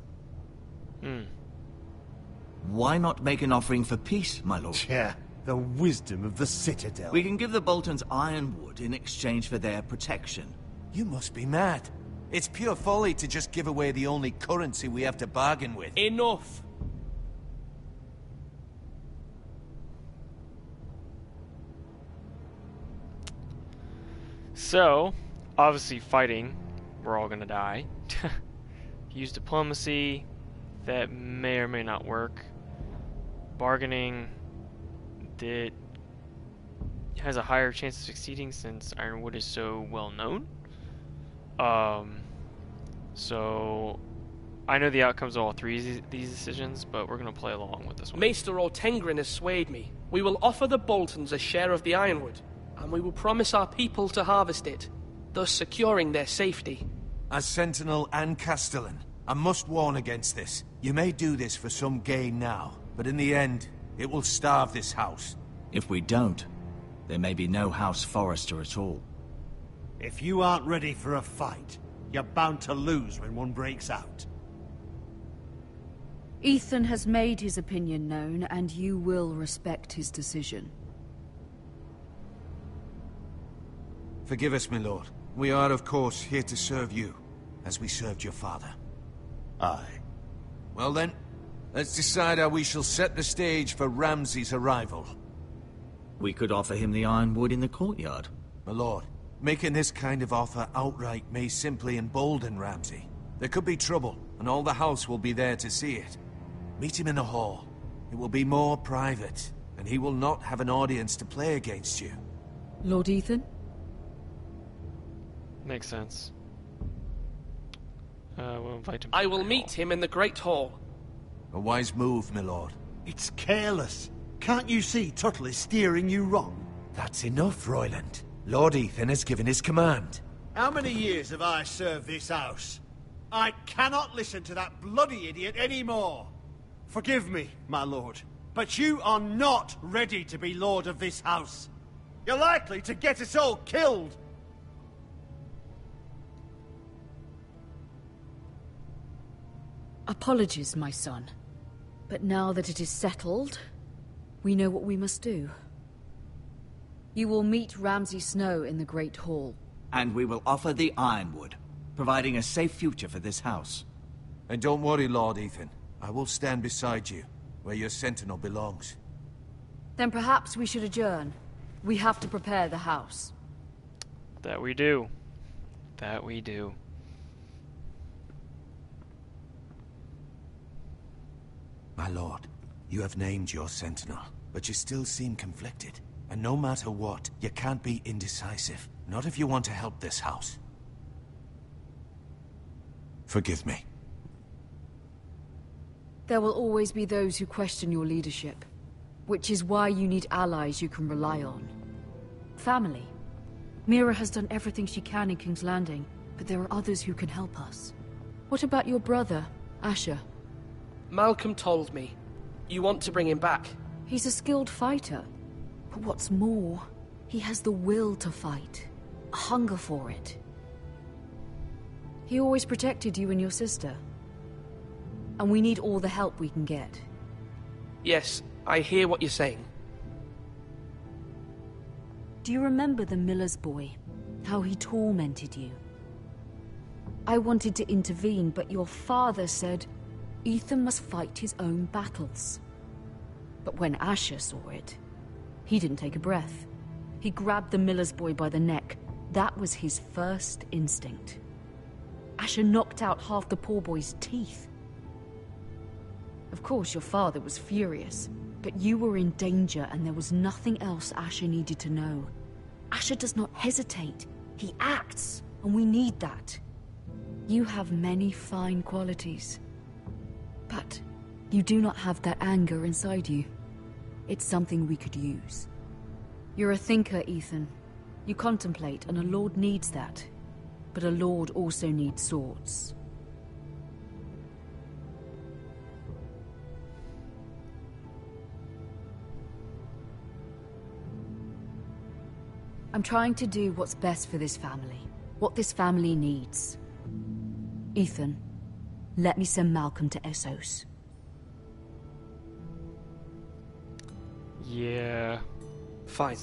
Why not make an offering for peace, my lord? Yeah, the wisdom of the Citadel. We can give the Boltons ironwood in exchange for their protection. You must be mad. It's pure folly to just give away the only currency we have to bargain with. Enough! So, obviously fighting, we're all gonna die. Use diplomacy, that may or may not work. Bargaining, has a higher chance of succeeding since ironwood is so well known. So I know the outcomes of all three of these decisions, but we're gonna play along with this one. Maester Ortengrin has swayed me. We will offer the Boltons a share of the ironwood, and we will promise our people to harvest it, thus securing their safety. As Sentinel and Castellan, I must warn against this. You may do this for some gain now, but in the end, it will starve this house. If we don't, there may be no House Forester at all. If you aren't ready for a fight, you're bound to lose when one breaks out. Ethan has made his opinion known, and you will respect his decision. Forgive us, my lord. We are, of course, here to serve you, as we served your father. Aye. Well then, let's decide how we shall set the stage for Ramsay's arrival. We could offer him the ironwood in the courtyard. My lord, making this kind of offer outright may simply embolden Ramsay. There could be trouble, and all the house will be there to see it. Meet him in the hall. It will be more private, and he will not have an audience to play against you. Lord Ethan? Makes sense. We'll invite him. I will meet him in the Great Hall. A wise move, my lord. It's careless. Can't you see Tuttle is steering you wrong? That's enough, Royland. Lord Ethan has given his command. How many years have I served this house? I cannot listen to that bloody idiot anymore. Forgive me, my lord, but you are not ready to be lord of this house. You're likely to get us all killed. Apologies, my son. But now that it is settled, we know what we must do. You will meet Ramsay Snow in the Great Hall. And we will offer the ironwood, providing a safe future for this house. And don't worry, Lord Ethan. I will stand beside you, where your sentinel belongs. Then perhaps we should adjourn. We have to prepare the house. That we do. That we do. My lord, you have named your sentinel, but you still seem conflicted. And no matter what, you can't be indecisive. Not if you want to help this house. Forgive me. There will always be those who question your leadership, which is why you need allies you can rely on. Family. Mira has done everything she can in King's Landing, but there are others who can help us. What about your brother, Asher? Malcolm told me. You want to bring him back? He's a skilled fighter. But what's more, he has the will to fight. A hunger for it. He always protected you and your sister. And we need all the help we can get. Yes, I hear what you're saying. Do you remember the miller's boy? How he tormented you? I wanted to intervene, but your father said Ethan must fight his own battles. But when Asher saw it, he didn't take a breath. He grabbed the miller's boy by the neck. That was his first instinct. Asher knocked out half the poor boy's teeth. Of course, your father was furious, but you were in danger and there was nothing else Asher needed to know. Asher does not hesitate. He acts, and we need that. You have many fine qualities, but you do not have that anger inside you. It's something we could use. You're a thinker, Ethan. You contemplate, and a lord needs that. But a lord also needs swords. I'm trying to do what's best for this family. What this family needs. Ethan, let me send Malcolm to Essos. Yeah. Fine.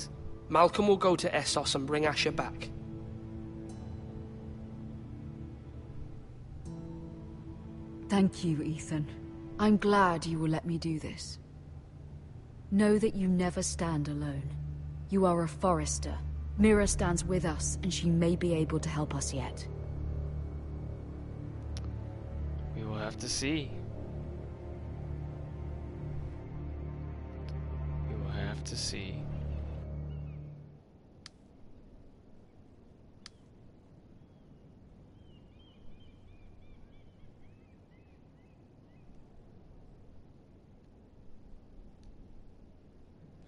Malcolm will go to Essos and bring Asher back. Thank you, Ethan. I'm glad you will let me do this. Know that you never stand alone. You are a Forester. Mira stands with us, and she may be able to help us yet. We will have to see. We will have to see.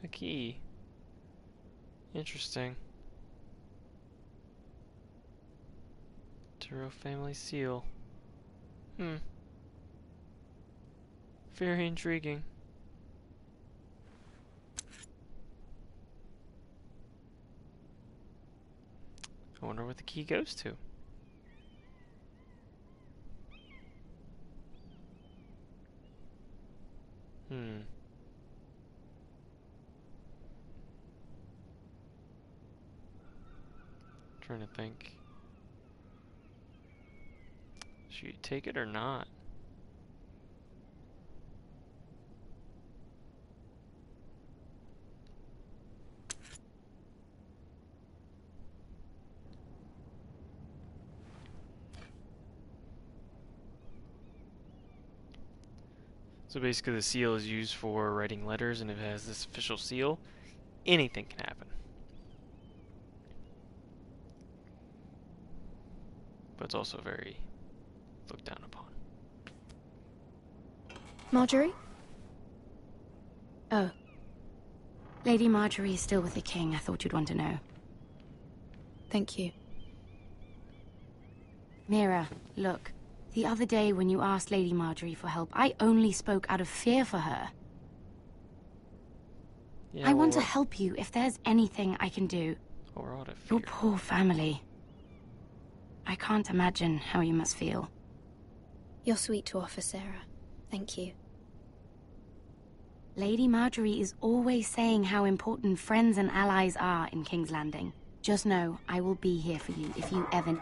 A key. Interesting. Tyrell family seal. Very intriguing. I wonder what the key goes to. Trying to think. Should you take it or not? So basically the seal is used for writing letters, and if it has this official seal, anything can happen. But it's also very looked down upon. Margery? Oh. Lady Margery is still with the king. I thought you'd want to know. Thank you. Mira, look. The other day when you asked Lady Margery for help, I only spoke out of fear for her. Yeah, I want to help you if there's anything I can do. Or out of fear. Your poor family. I can't imagine how you must feel. You're sweet to offer, Sarah. Thank you. Lady Margery is always saying how important friends and allies are in King's Landing. Just know, I will be here for you if you ever...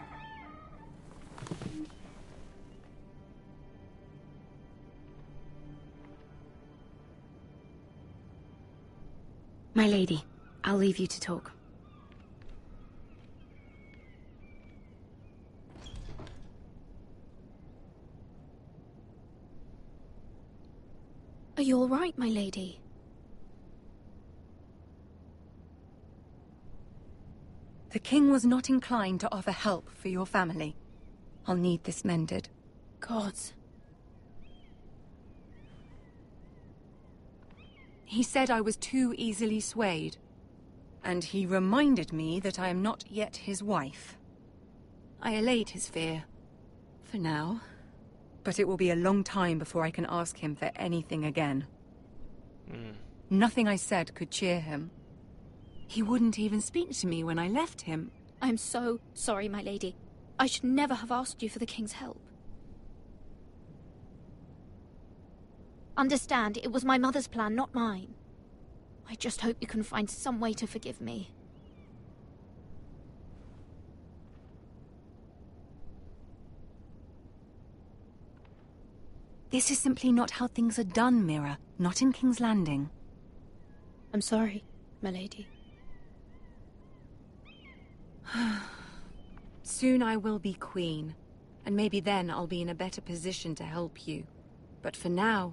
My lady, I'll leave you to talk. Are you all right, my lady? The king was not inclined to offer help for your family. I'll need this mended. Gods. He said I was too easily swayed. And he reminded me that I am not yet his wife. I allayed his fear. For now. But it will be a long time before I can ask him for anything again. Nothing I said could cheer him. He wouldn't even speak to me when I left him. I'm so sorry, my lady. I should never have asked you for the king's help. Understand, it was my mother's plan, not mine. I just hope you can find some way to forgive me. This is simply not how things are done, Mira. Not in King's Landing. I'm sorry, my lady. Soon I will be queen, and maybe then I'll be in a better position to help you. But for now,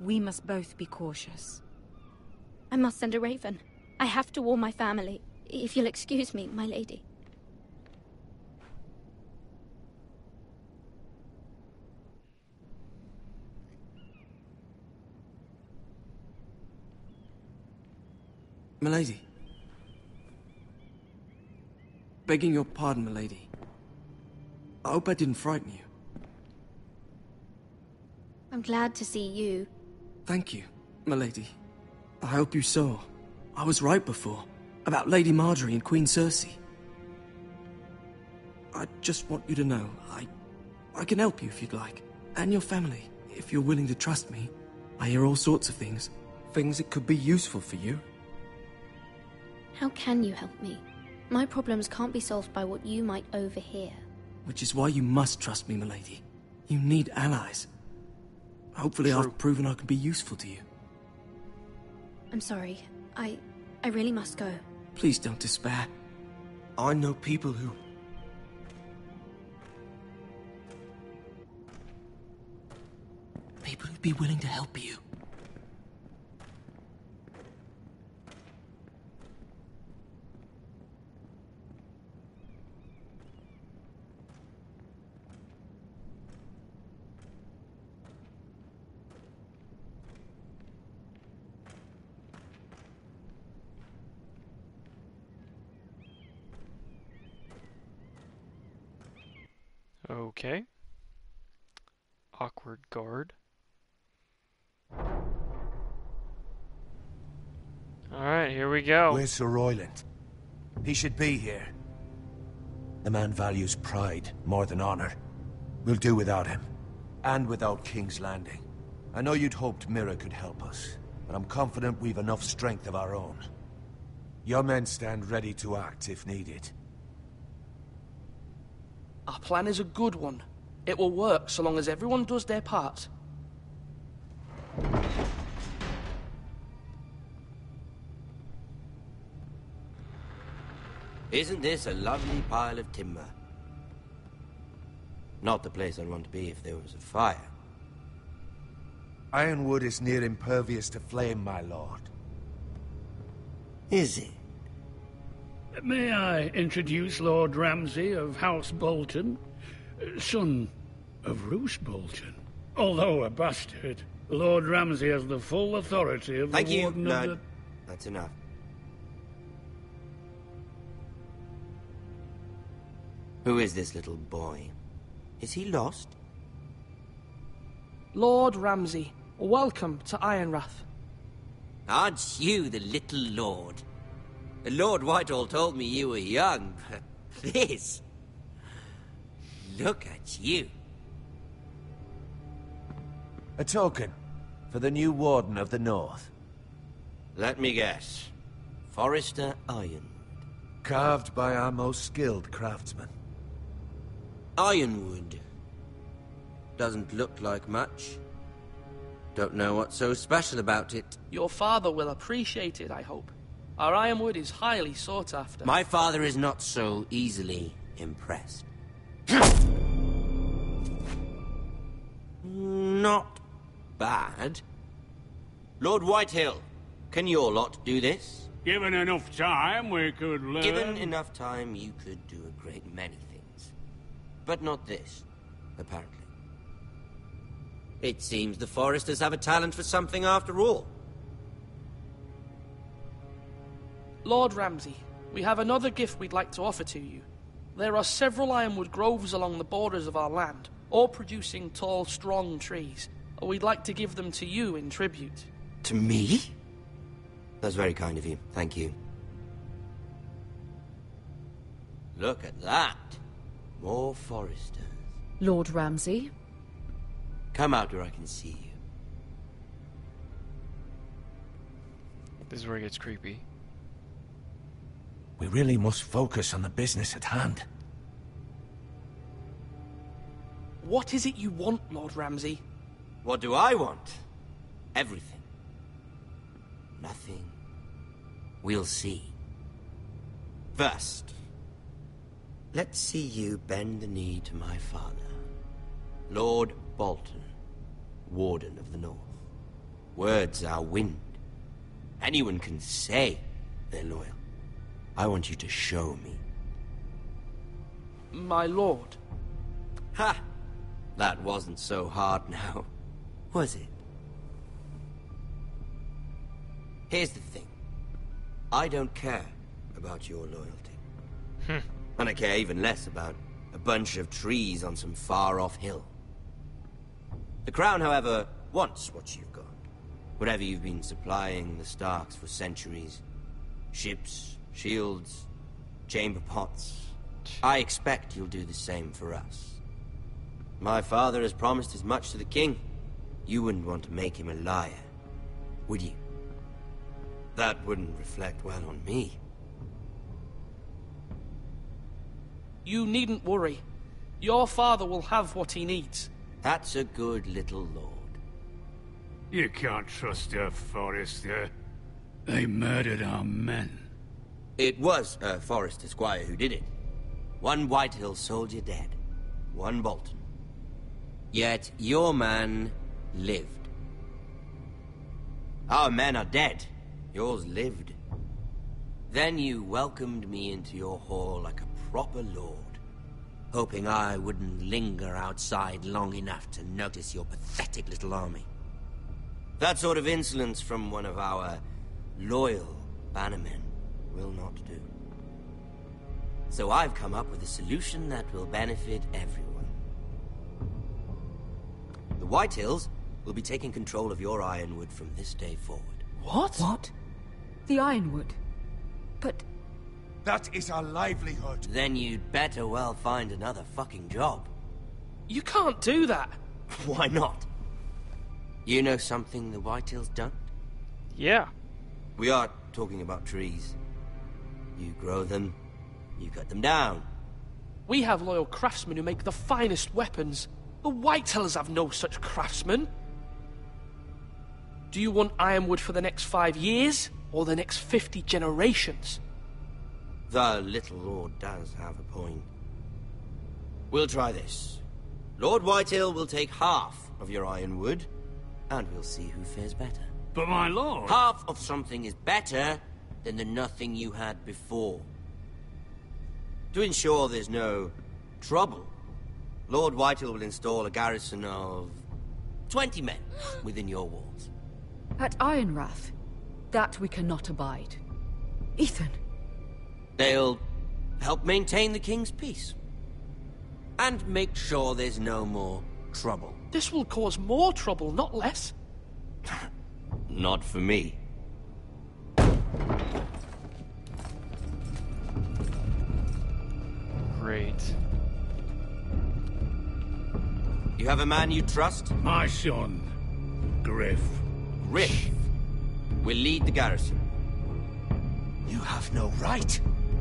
we must both be cautious. I must send a raven. I have to warn my family. If you'll excuse me, my lady. Milady. Begging your pardon, milady. I hope I didn't frighten you. I'm glad to see you. Thank you, milady. I hope you saw. I was right before. About Lady Margery and Queen Cersei. I just want you to know, I can help you if you'd like. And your family, if you're willing to trust me. I hear all sorts of things. Things that could be useful for you. How can you help me? My problems can't be solved by what you might overhear. Which is why you must trust me, milady. You need allies. Hopefully I've proven I can be useful to you. I'm sorry. I really must go. Please don't despair. I know people who... People who'd be willing to help you. Okay. Awkward guard. Alright, here we go. Where's Sir Royland? He should be here. The man values pride more than honor. We'll do without him. And without King's Landing. I know you'd hoped Mira could help us, but I'm confident we've enough strength of our own. Your men stand ready to act if needed. Our plan is a good one. It will work so long as everyone does their part. Isn't this a lovely pile of timber? Not the place I'd want to be if there was a fire. Ironwood is near impervious to flame, my lord. Is it? May I introduce Lord Ramsay of House Bolton, son of Roose Bolton. Although a bastard, Lord Ramsay has the full authority of Thank the you. Warden No, of the... that's enough. Who is this little boy? Is he lost? Lord Ramsay, welcome to Ironrath. Aren't you the little lord? Lord Whitehill told me you were young, but this... Look at you. A token for the new Warden of the North. Let me guess. Forster Ironwood. Carved by our most skilled craftsmen. Ironwood. Doesn't look like much. Don't know what's so special about it. Your father will appreciate it, I hope. Our ironwood is highly sought after. My father is not so easily impressed. Not bad. Lord Whitehill, can your lot do this? Given enough time, we could learn... Given enough time, you could do a great many things. But not this, apparently. It seems the Foresters have a talent for something after all. Lord Ramsay, we have another gift we'd like to offer to you. There are several ironwood groves along the borders of our land, all producing tall, strong trees. We'd like to give them to you in tribute. To me? That's very kind of you. Thank you. Look at that. More Foresters. Lord Ramsay? Come out where I can see you. This is where it gets creepy. We really must focus on the business at hand. What is it you want, Lord Ramsay? What do I want? Everything. Nothing. We'll see. First, let's see you bend the knee to my father, Lord Bolton, Warden of the North. Words are wind. Anyone can say they're loyal. I want you to show me. My lord. Ha! That wasn't so hard now, was it? Here's the thing. I don't care about your loyalty. And I care even less about a bunch of trees on some far-off hill. The Crown, however, wants what you've got. Whatever you've been supplying the Starks for centuries. Ships, shields, chamber pots. I expect you'll do the same for us. My father has promised as much to the king. You wouldn't want to make him a liar, would you? That wouldn't reflect well on me. You needn't worry. Your father will have what he needs. That's a good little lord. You can't trust her, Forster. They murdered our men. It was a Forster squire who did it. One Whitehill soldier dead. One Bolton. Yet your man lived. Our men are dead. Yours lived. Then you welcomed me into your hall like a proper lord, hoping I wouldn't linger outside long enough to notice your pathetic little army. That sort of insolence from one of our loyal bannermen will not do. So I've come up with a solution that will benefit everyone. The Whitehills will be taking control of your ironwood from this day forward. What? What? The ironwood? But... That is our livelihood. Then you'd better well find another fucking job. You can't do that. Why not? You know something the Whitehills don't? Yeah. We are talking about trees. You grow them, you cut them down. We have loyal craftsmen who make the finest weapons. The Whitehills have no such craftsmen. Do you want ironwood for the next 5 years, or the next 50 generations? The little lord does have a point. We'll try this. Lord Whitehill will take half of your ironwood, and we'll see who fares better. But my lord... Half of something is better than the nothing you had before. To ensure there's no trouble, Lord Whitehill will install a garrison of 20 men within your walls. At Ironrath, that we cannot abide. Ethan. They'll help maintain the king's peace. And make sure there's no more trouble. This will cause more trouble, not less. Not for me. Great. You have a man you trust? My son, Griff. Griff will lead the garrison. You have no right.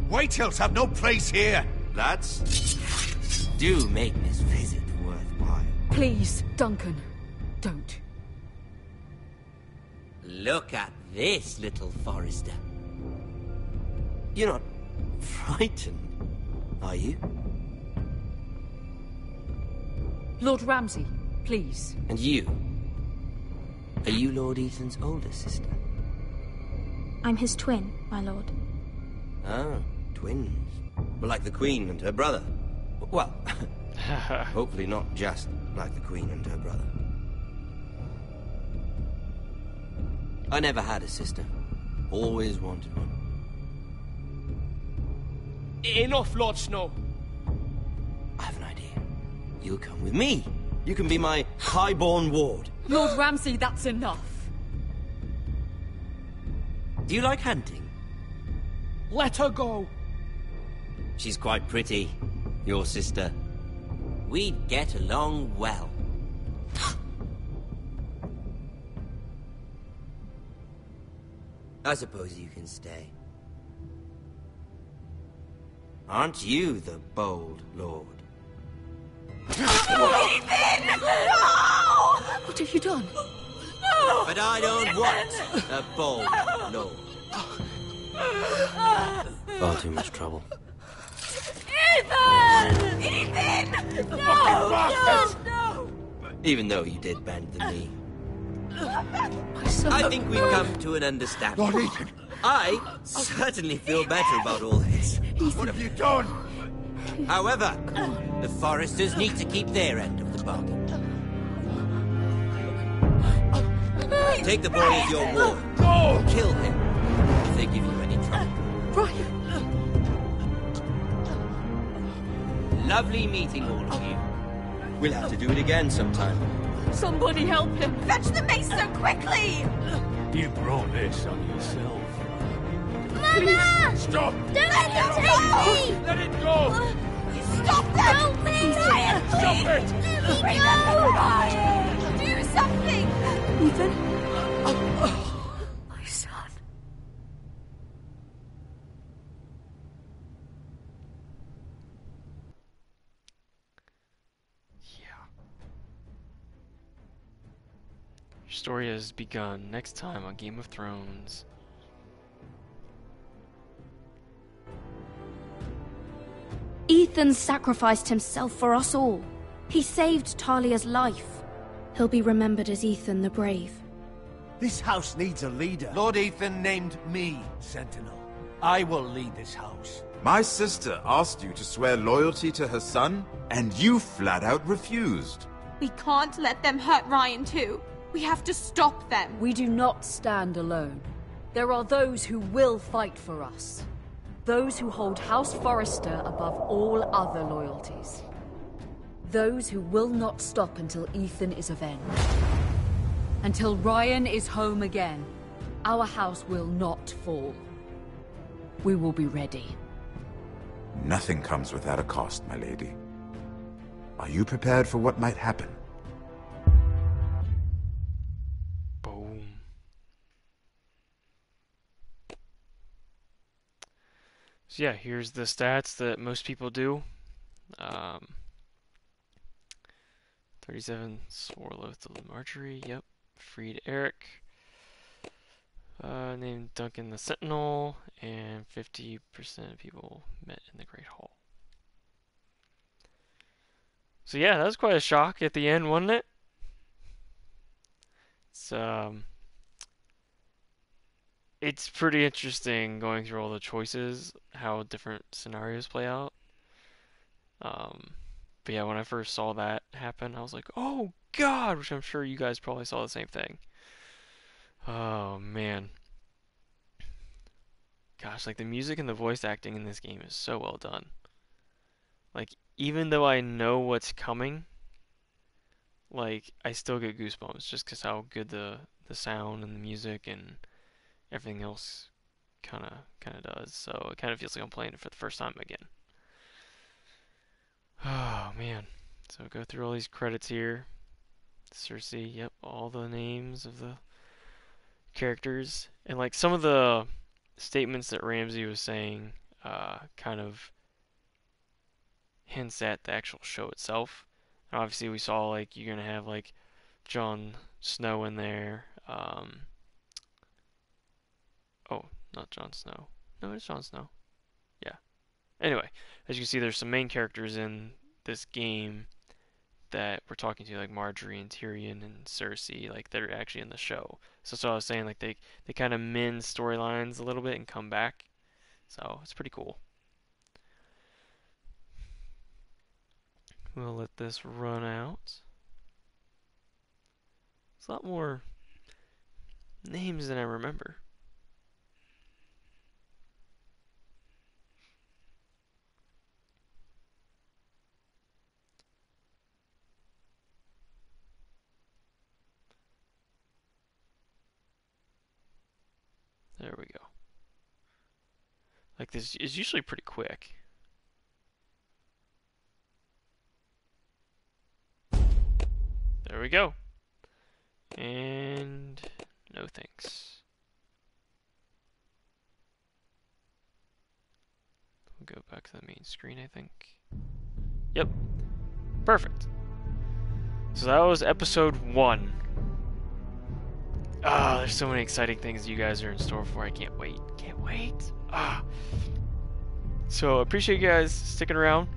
Whitehills have no place here. Lads, do make this visit worthwhile. Please, Duncan, don't. Look at this, little Forester. You're not frightened, are you? Lord Ramsay, please. And you? Are you Lord Ethan's older sister? I'm his twin, my lord. Ah, twins. Well, like the Queen and her brother. Well, hopefully not just like the Queen and her brother. I never had a sister. Always wanted one. Enough, Lord Snow. I have an idea. You'll come with me. You can be my highborn ward. Lord Ramsay, that's enough. Do you like hunting? Let her go. She's quite pretty, your sister. We'd get along well. I suppose you can stay. Aren't you the bold lord? Ethan! No! What have you done? No! But I don't want a bold no. Far too much trouble. Ethan! Ethan! No! No! Even though you did bend the knee. My son. I think we've come to an understanding. Lord Ethan! I certainly feel better about all this. What have you done? However, the Foresters need to keep their end of the bargain. Take the boy as your ward. No! Kill him if they give you any trouble. Brian! Lovely meeting all of you. We'll have to do it again sometime. Somebody help him! Fetch the mace so quickly! You brought this on yourself. Mama! Stop! Don't let him take me! Let it go! Stop that! Help me! Ryan, Stop please! it! Let me Bring go! them Ryan! Do something! Ethan? My son. Your story has begun. Next time on Game of Thrones. Ethan sacrificed himself for us all. He saved Talia's life. He'll be remembered as Ethan the Brave. This house needs a leader. Lord Ethan named me Sentinel. I will lead this house. My sister asked you to swear loyalty to her son, and you flat out refused. We can't let them hurt Ryan too. We have to stop them. We do not stand alone. There are those who will fight for us. Those who hold House Forrester above all other loyalties. Those who will not stop until Ethan is avenged. Until Ryan is home again, our house will not fall. We will be ready. Nothing comes without a cost, my lady. Are you prepared for what might happen? Boom. So yeah, here's the stats that most people do. 37 swore oath to Lady Margery. Yep. Freed Eric. Named Duncan the Sentinel. And 50% of people met in the Great Hall. So yeah, that was quite a shock at the end, wasn't it? It's pretty interesting going through all the choices, how different scenarios play out. But yeah, when I first saw that happen, I was like, oh god, which I'm sure you guys probably saw the same thing. Oh man. Gosh, like the music and the voice acting in this game is so well done. Like, even though I know what's coming, like, I still get goosebumps just because how good the sound and the music and everything else kind of does. So it kind of feels like I'm playing it for the first time again. Oh man. So go through all these credits here. Cersei, yep, all the names of the characters. And like some of the statements that Ramsay was saying kind of hints at the actual show itself. And obviously we saw like you're gonna have like Jon Snow in there. Oh, not Jon Snow. No, it's Jon Snow. Yeah. Anyway, as you can see, there's some main characters in this game that we're talking to, like Margaery and Tyrion and Cersei, like they're actually in the show. So that's what I was saying, like they kind of mend storylines a little bit and come back. So it's pretty cool. We'll let this run out. It's a lot more names than I remember. There we go. Like this is usually pretty quick. There we go. And no thanks. We'll go back to the main screen, I think. Yep. Perfect. So that was episode 1. Ah, there's so many exciting things you guys are in store for. I can't wait. Can't wait. So appreciate you guys sticking around.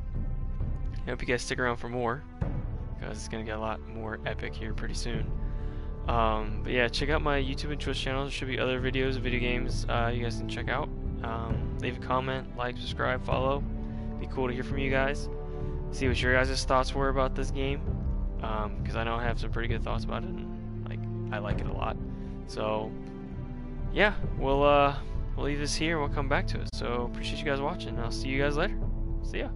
I hope you guys stick around for more, because it's gonna get a lot more epic here pretty soon. But yeah, check out my YouTube and Twitch channels. There should be other videos of video games you guys can check out. Leave a comment, like, subscribe, follow. Be cool to hear from you guys. See what your guys' thoughts were about this game, because I know I have some pretty good thoughts about it, and I like it a lot. So yeah, we'll leave this here and we'll come back to it. So appreciate you guys watching. I'll see you guys later. See ya.